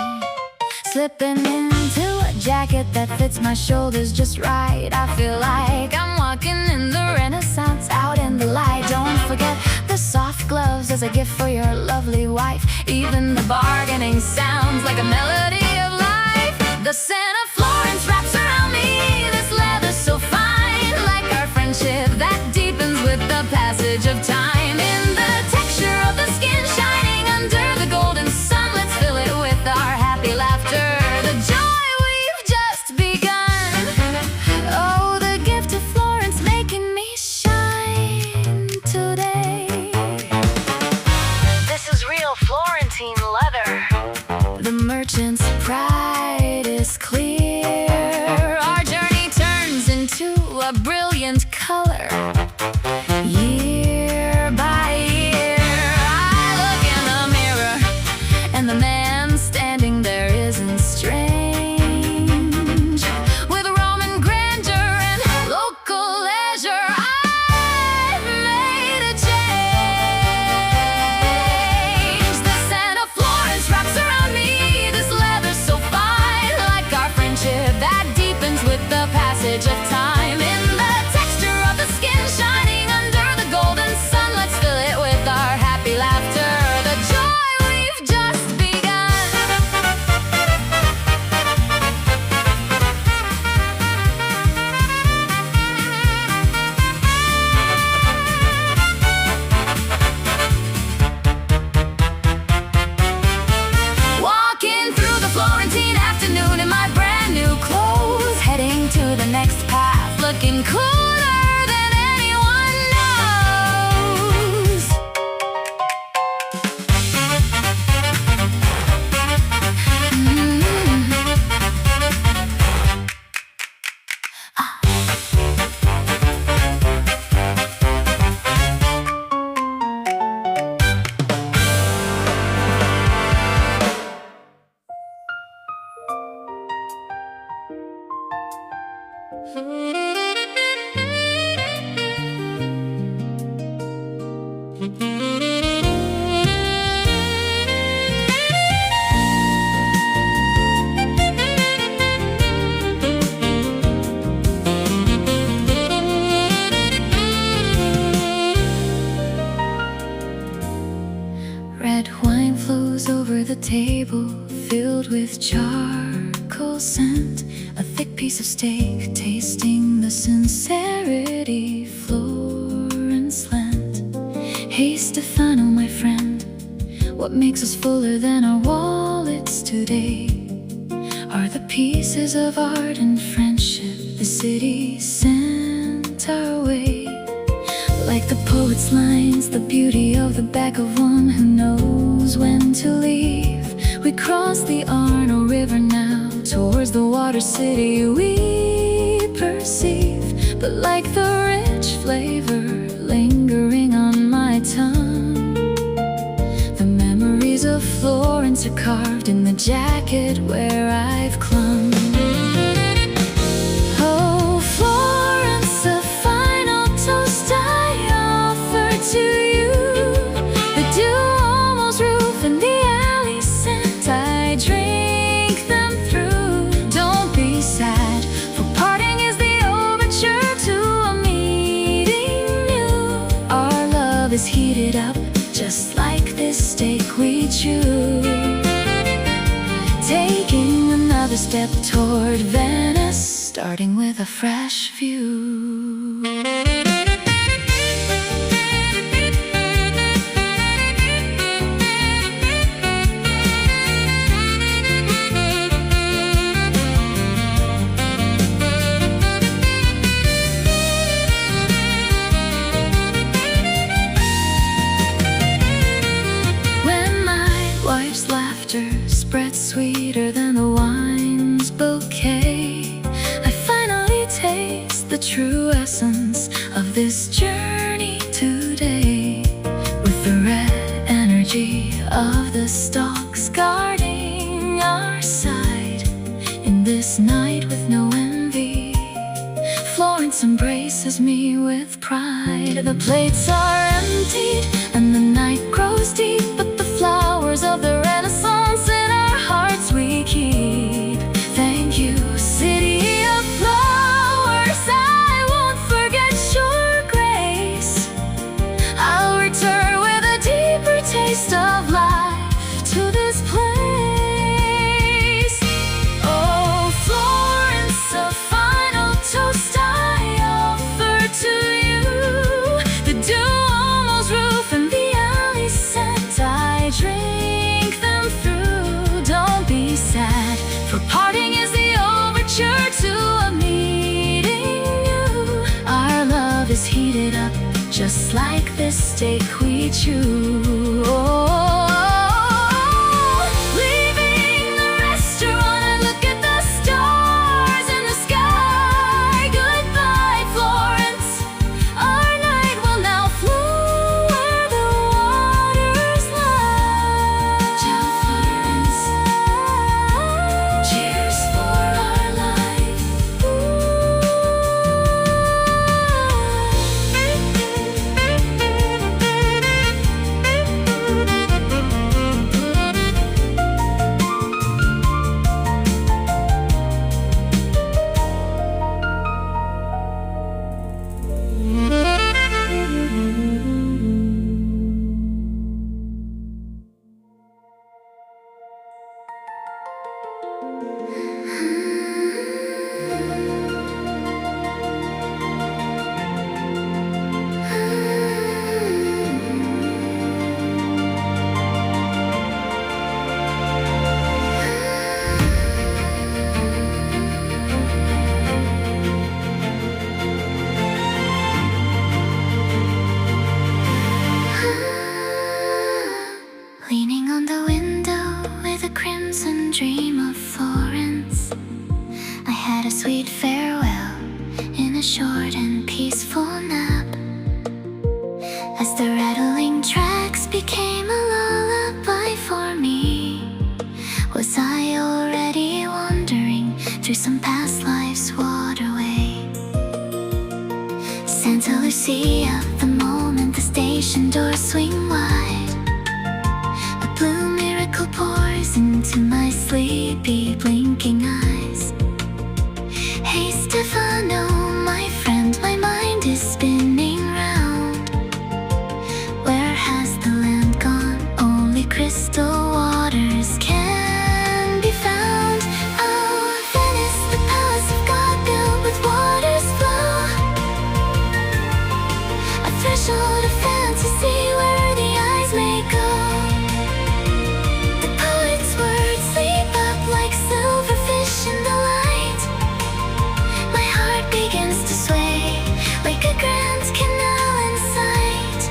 [SPEAKER 1] Slipping into a jacket that fits my shoulders just right. I feel like I'm walking in the Renaissance, out in the light. Don't forget the soft gloves as a gift for your lovely wife. Even the bargaining sounds like a melody of life. The scent of Florence wraps around me, this leather so fine, like our friendship that deepens with the passage of time. In the texture of the skin shining under the golden sun, let's fill it with our happy laughter, the joy we've just begun. Oh, the gift of Florence making me shine today.
[SPEAKER 2] This is real Florentine leather.
[SPEAKER 1] The merchant's pride is clear. Our journey turns into a brilliant color. Year by year, I look in the mirror, and the man standing there isn't strange. With Roman grandeur and local leisure, I've made a change. The scent of Florence wraps around me, this leather so fine, like our friendship that deepens with the passage of time. In the texture Red wine flows over the table, filled with charcoal scent. A thick piece of steak, tasting the sincerity Florence lent. Hey Stefano, my friend, what makes us fuller than our wallets today are the pieces of art and friendship the city sent our way. Like the poet's lines, the beauty of the back of one who knows when to leave. We cross the Arno River now, towards the water city we perceive. But like the rich flavor lingering on my tongue, the memories of Florence are carved in the jacket where I've clung. Oh, Florence, a final toast I offer to you. The Duomo's roof and the alley scent, I drink them through. Don't be sad, for parting is the overture to a meeting new. Our love is heated up, just like this steak we chew. Taking another step toward Venice, starting with a fresh view. When my wife's laughter spreads sweeter than the wine's bouquet, I finally taste the true essence of this journey today. With the red energy of the stalks guarding our side, in this night with no envy, Florence embraces me with pride. The plates are emptied and the night grows deep, but the flowers of the Renaissance in our hearts we keep. Thank you, city of flowers, I won't forget your grace. I'll return with a deeper taste of life to this place. Oh, Florence, a final toast I offer to you. The Duomo's roof and the alley scent, I drink them through. Don't be sad, for parting is the overture to a meeting new. Our love is heated up, just like this steak we chew. Leaving the restaurant, I look at the stars in the sky. Goodbye, Florence, our night will now flow where the waters lie. Ciao, Florence, cheers for our life. Leaning on the window with a crimson dream of Florence, I had a sweet farewell in a short and peaceful nap. As the rattling tracks became a lullaby for me, was I already wandering through some past life's waterway? Coloseum. The moment the station doors swing wide, a blue miracle pours into my sleepy, blinking eyes. Hey Stefano, my friend, my mind is spinning round. Where has the land gone? Only crystal waters can be found. Oh, Venice, the palace of God built with water's flow. A threshold of fantasy where the eyes may go. The poet's words leap up like silverfish in the light. My heart begins to sway like a grand canal in sight.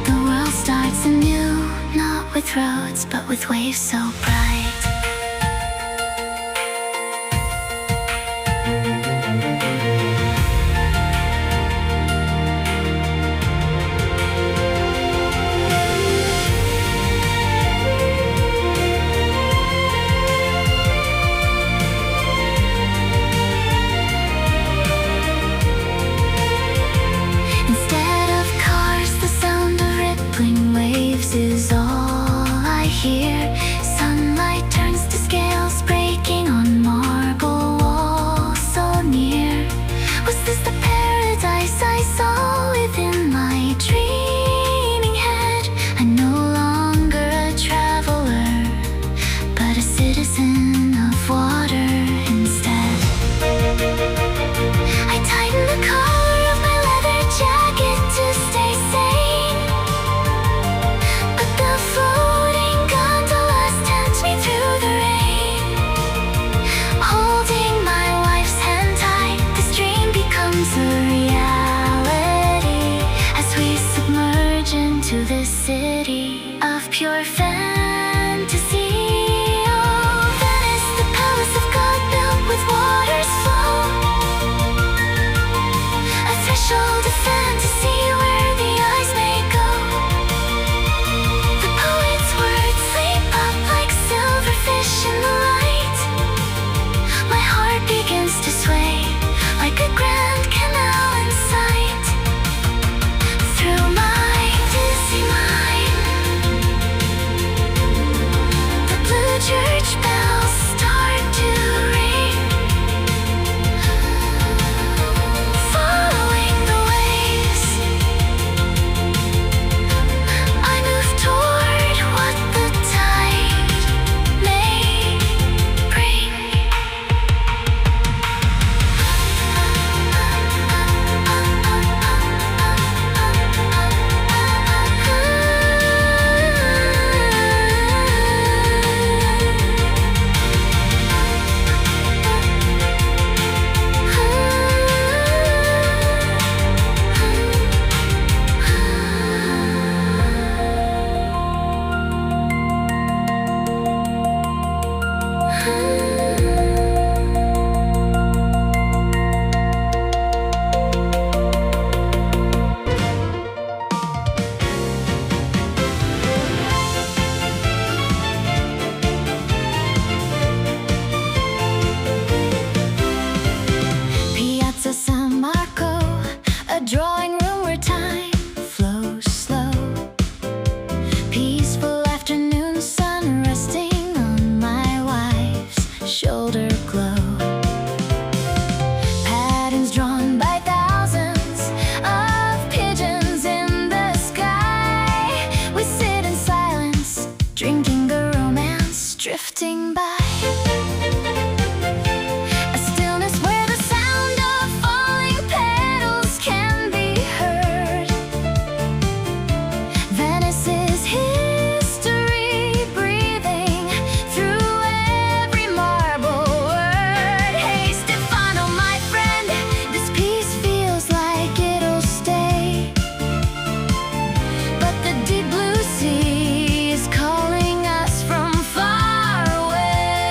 [SPEAKER 1] The world starts anew, not with roads, but with waves so bright. Instead of cars, the sound of rippling waves is all I hear. Sunlight turns to scales breaking on marble walls so near. Was this the paradise I saw within my dreaming head? I'm no longer a traveler, but a citizen of water instead. I tighten the collar of my leather jacket to stay sane, but the floating gondolas tempt me through the rain. Holding my wife's hand tight, this dream becomes a reality as we submerge into this city of pure fantasy. Oh, Venice, the palace of God built with water's flow. A threshold of fantasy where the eyes may go. The poet's words leap up like silverfish in the light. My heart begins to sway like a grand canal in sight. Through my dizzy mind, the blue church bells start to ring. Following the waves, I move toward what the tide may bring. Piazza San Marco, a drawing room where time flows slow. Peaceful afternoon sun resting on my wife's shoulder glow. Patterns drawn by thousands of pigeons in the sky. We sit in silence, drinking a romance, drifting by. A stillness where the sound of falling petals can be heard. Venice is history breathing through every marble word. Hey Stefano, my friend, this piece feels like it'll stay. But the deep blue sea is calling us from far away.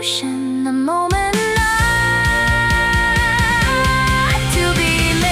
[SPEAKER 1] ocean, a moment not to be missed.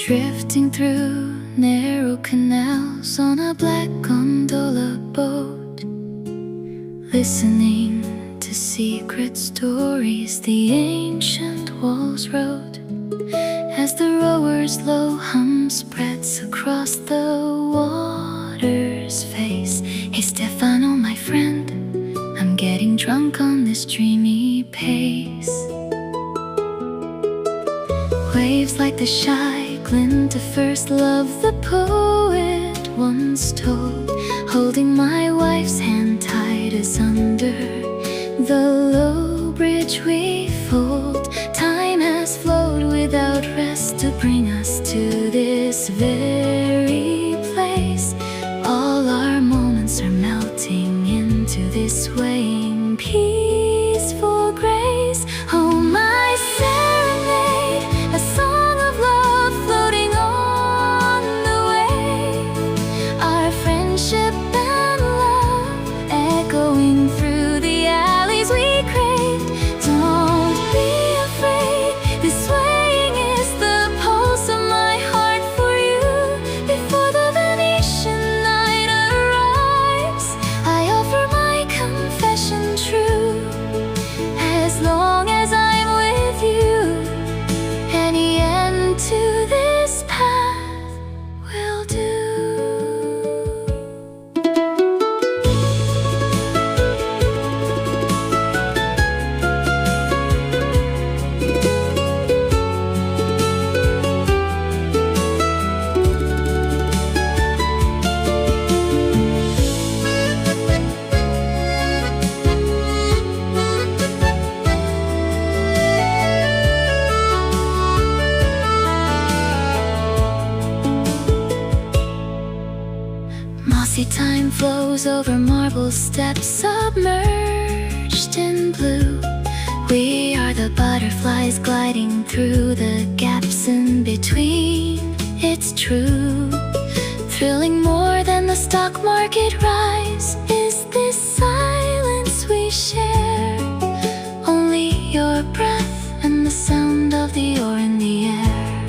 [SPEAKER 1] Drifting through narrow canals on a black gondola boat, listening to secret stories the ancient walls wrote. As the rower's low hum spreads across the water's face, hey Stefano, my friend, I'm getting drunk on this dreamy pace. Waves like the shy glint of first love the poet once told, holding my wife's hand tight as under the low bridge we fold. Time has flowed without rest to bring us to this very place. All our moments are melting into this swaying peaceful grace. Oh my serenade, a song of love floating on the wave. Our friendship and love echoing through the alleys we craved. Don't be afraid, this swaying is the pulse of my heart for you. Before the Venetian night arrives, I offer my confession true. As long as I'm with you, any end to this path will do. Mossy time flows over marble steps submerged in blue. We are the butterflies gliding through the gaps in between. It's true, thrilling more than the stock market rise is this silence we share. Only your breath and the sound of the oar in the air.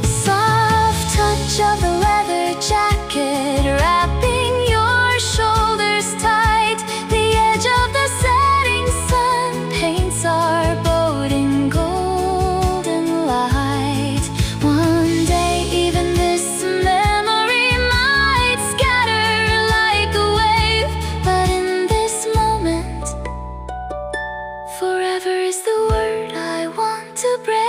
[SPEAKER 1] Soft touch of the leather jacket wrapping your shoulders tight. The edge of the setting sun paints our boat in golden light. One day even this memory might scatter like a wave, but in this moment, forever is the word I want to break.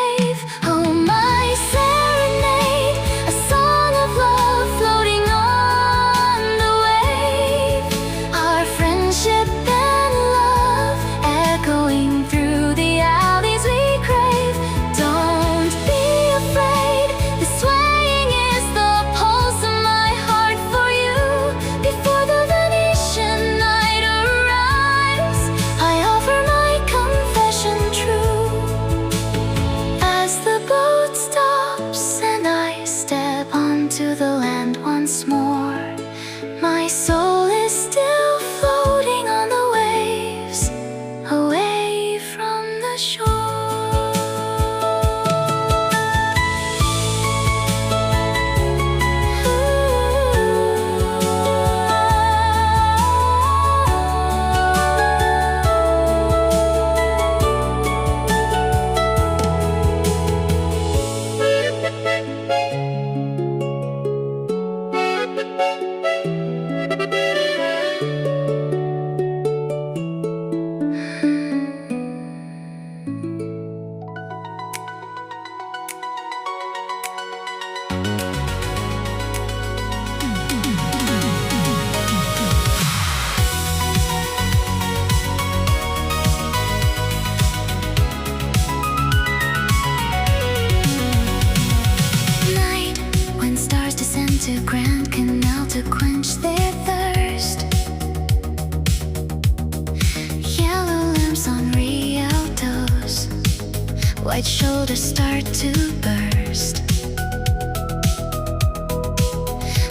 [SPEAKER 1] white shoulders start to burst.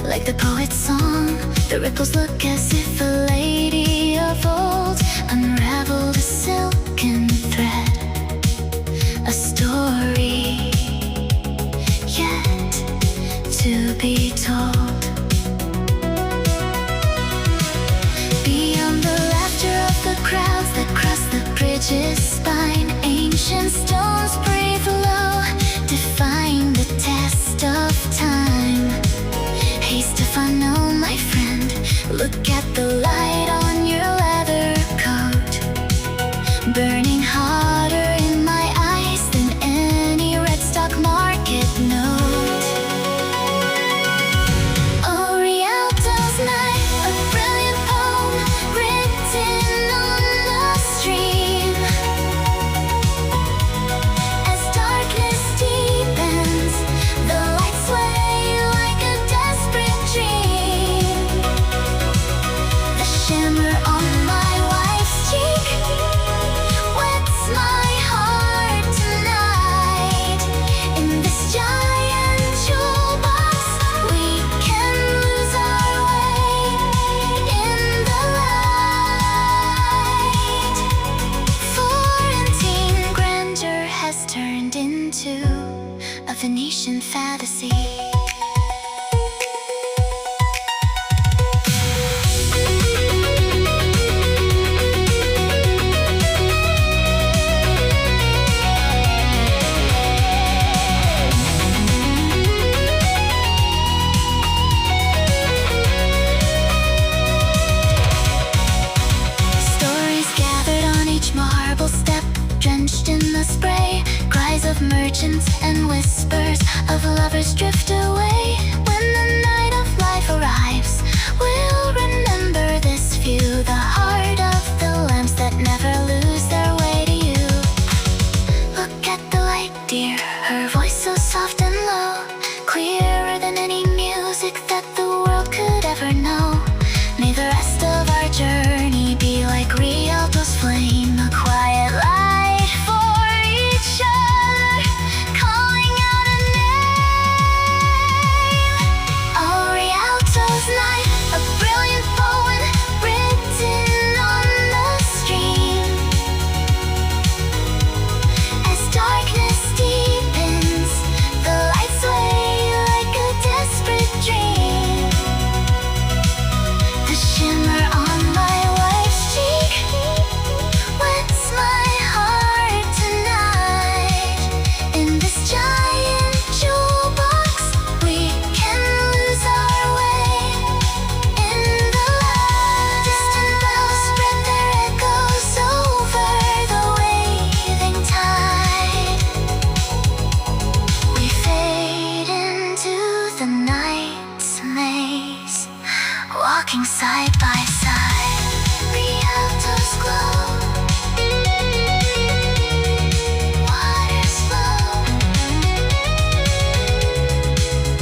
[SPEAKER 1] Like the poet's song, the ripples look as if a lady of old unraveled a silken thread, a story yet to be told. Beyond the laughter of the crowds that cross the bridge's spine, ancient stones breathe low, defying the test of time. Hey Stefano, my friend, look at the light on your leather coat, burning hotter in my eyes than any red stock market note. Oh, Rialto's night, a brilliant poem written on the stream. As darkness deepens, the lights sway like a desperate dream. The shimmer on my wife's cheek wets my heart tonight. In this giant jewel box, we can lose our way in the light. Florentine grandeur has turned into a Venetian fantasy. Stories gathered on each marble step, drenched in the spray. Cries of merchants and whispers of lovers drift away. When the night of life arrives, we'll remember this view, the heart of the lamps that never lose their way to you. Look at the light, dear, her voice so soft and low, clearer than any music that the world could ever know. May the rest of our journey be like Rialto's flame, a quiet light for each other, calling out a name. Oh, Rialto's night, a brilliant poem written on the stream. As darkness deepens, the lights sway like a desperate dream. The shimmer on my wife's cheek wets my heart tonight. In this giant jewel box, we can lose our way in the light. Distant bells spread their echoes over the waving tide. We fade into the night's maze, walking side by side. Rialto's glow, waters flow,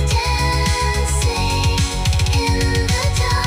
[SPEAKER 1] dancing in the dark.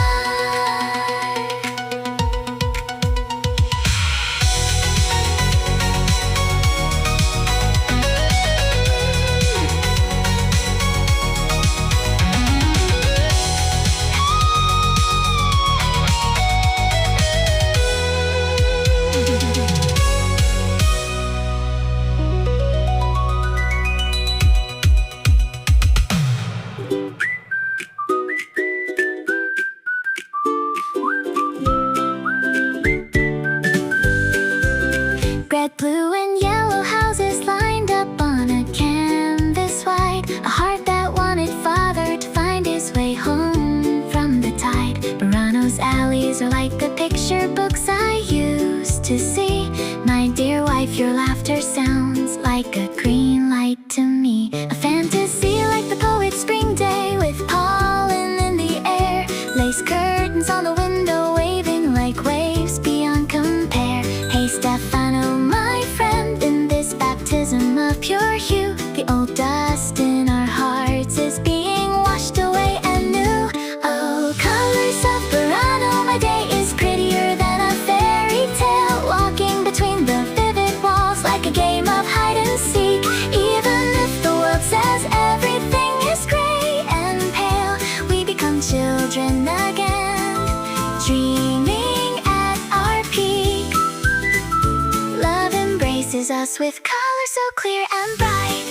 [SPEAKER 1] Red, blue, and yellow houses lined up on a canvas white. A heart that wanted father to find his way home from the tide. Burano's alleys are like the picture books I used to see. My dear wife, your laughter sounds like a green light to me. A fantasy like the poet's spring day with pollen in the air. Lace curtains on the window waving like waves beyond compare. Hey Stefano, my friend, in this baptism of pure hue, the old dust in our hearts is being washed away anew. Oh, colors of Burano, my day is prettier than a fairy tale, walking between the vivid walls like a game of hide and seek. clear and bright.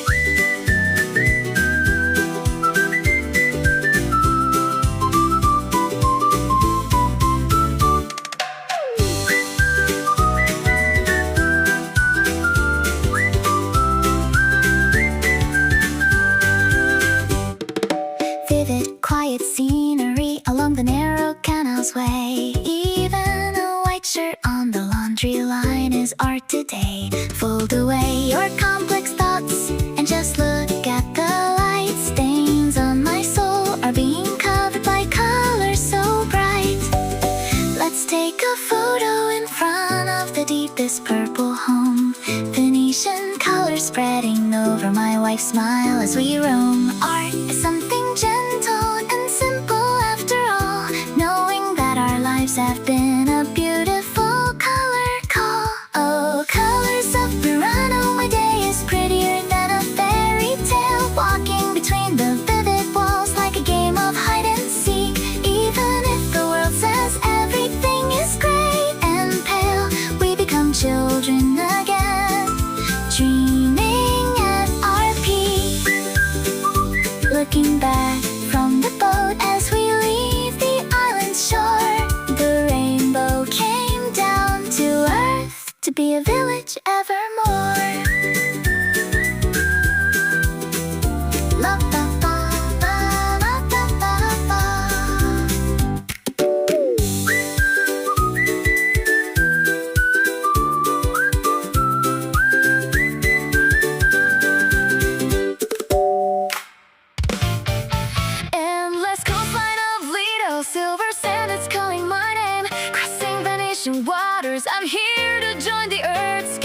[SPEAKER 1] Vivid, quiet scenery along the narrow canal's way. Even a white shirt on the laundry line is art today. Fold away your complex thoughts and just look at the light. Stains on my soul are being covered by colors so bright. Let's take a photo in front of the deepest purple home. Venetian colors spreading over my wife's smile as we roam. Art is something gentle and simple after all, knowing that our lives have been a beautiful color call. Oh, colors of Burano, my day is prettier than a fairy tale. Walking between the vivid walls like a game of hide and seek. Even if the world says everything is gray and pale, we become children again, dreaming at our peak. Looking back from the boat as we leave the island shore, the rainbow came down to earth to be a village evermore. La ba ba ba la ba ba ba. Endless coastline of Lido, silver sand, it's calling my name. Crossing Venetian waters, I'm here to join the earth's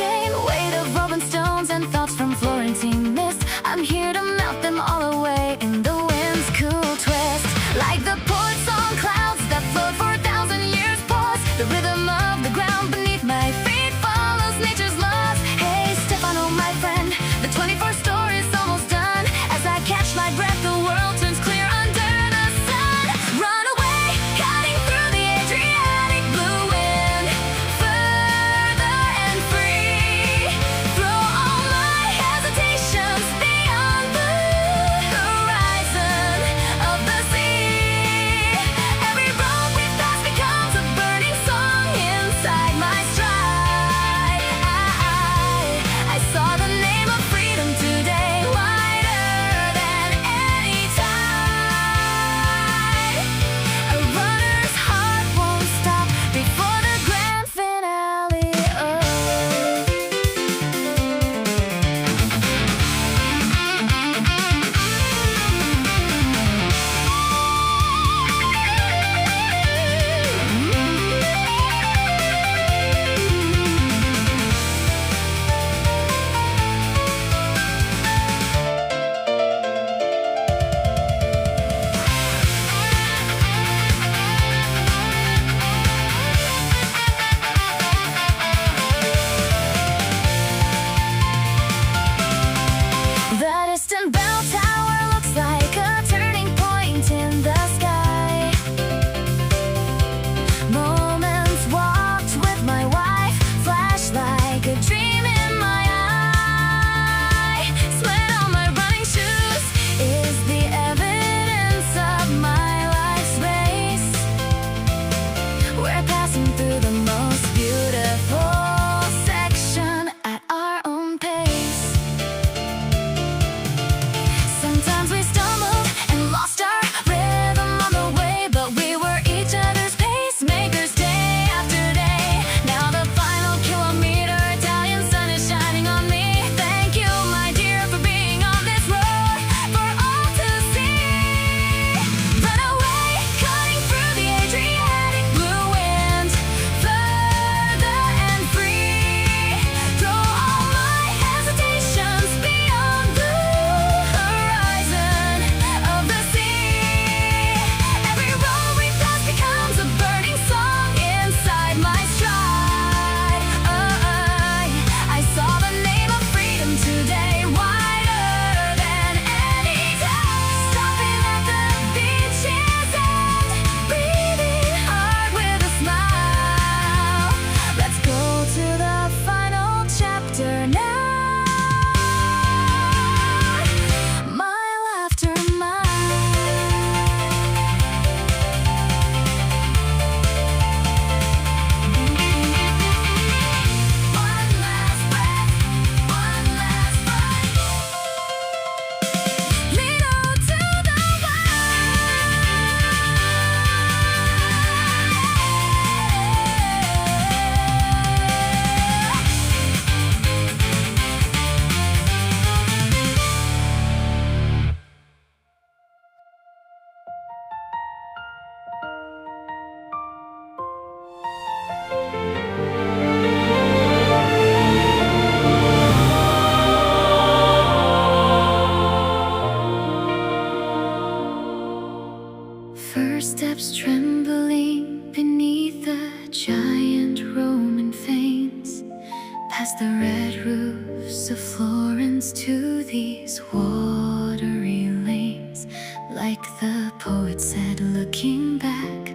[SPEAKER 1] runs to these watery lanes. Like the poet said, looking back,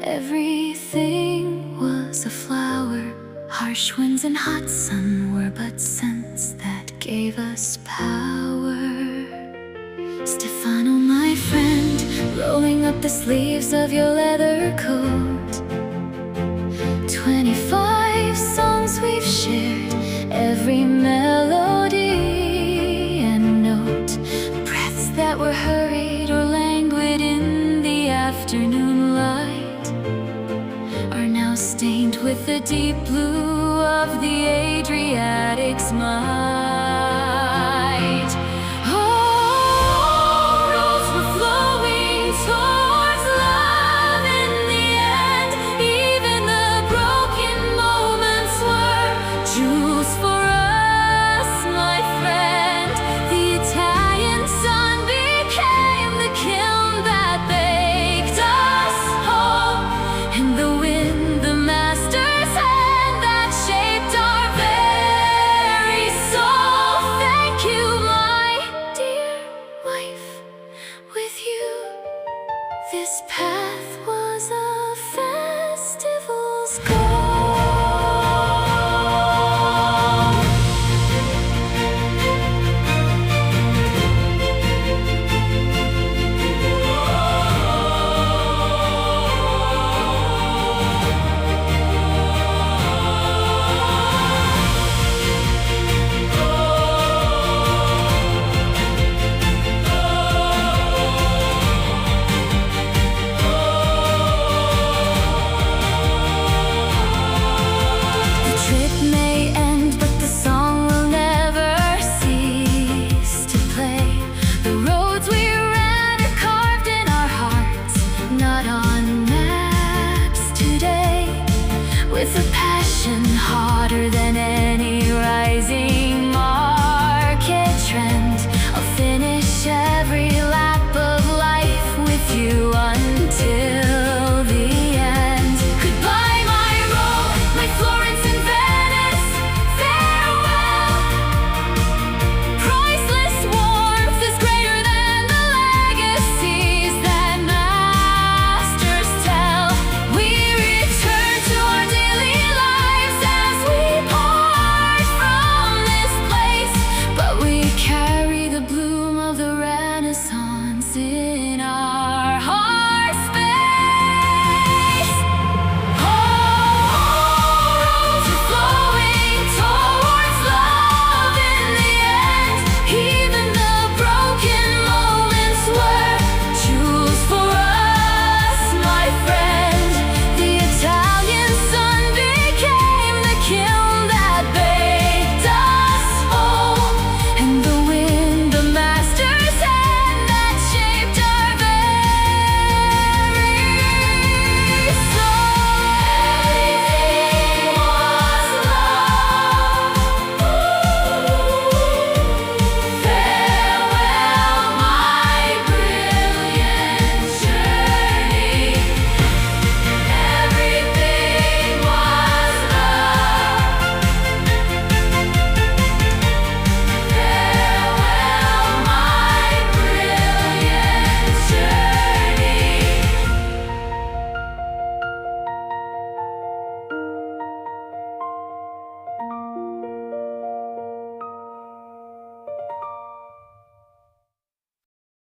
[SPEAKER 1] everything was a flower. Harsh winds and hot sun were but scents that gave us power. Stefano, my friend, rolling up the sleeves of your leather coat. 25 songs we've shared, every melody and note. Breaths that were hurried or languid in the afternoon light are now stained with the deep blue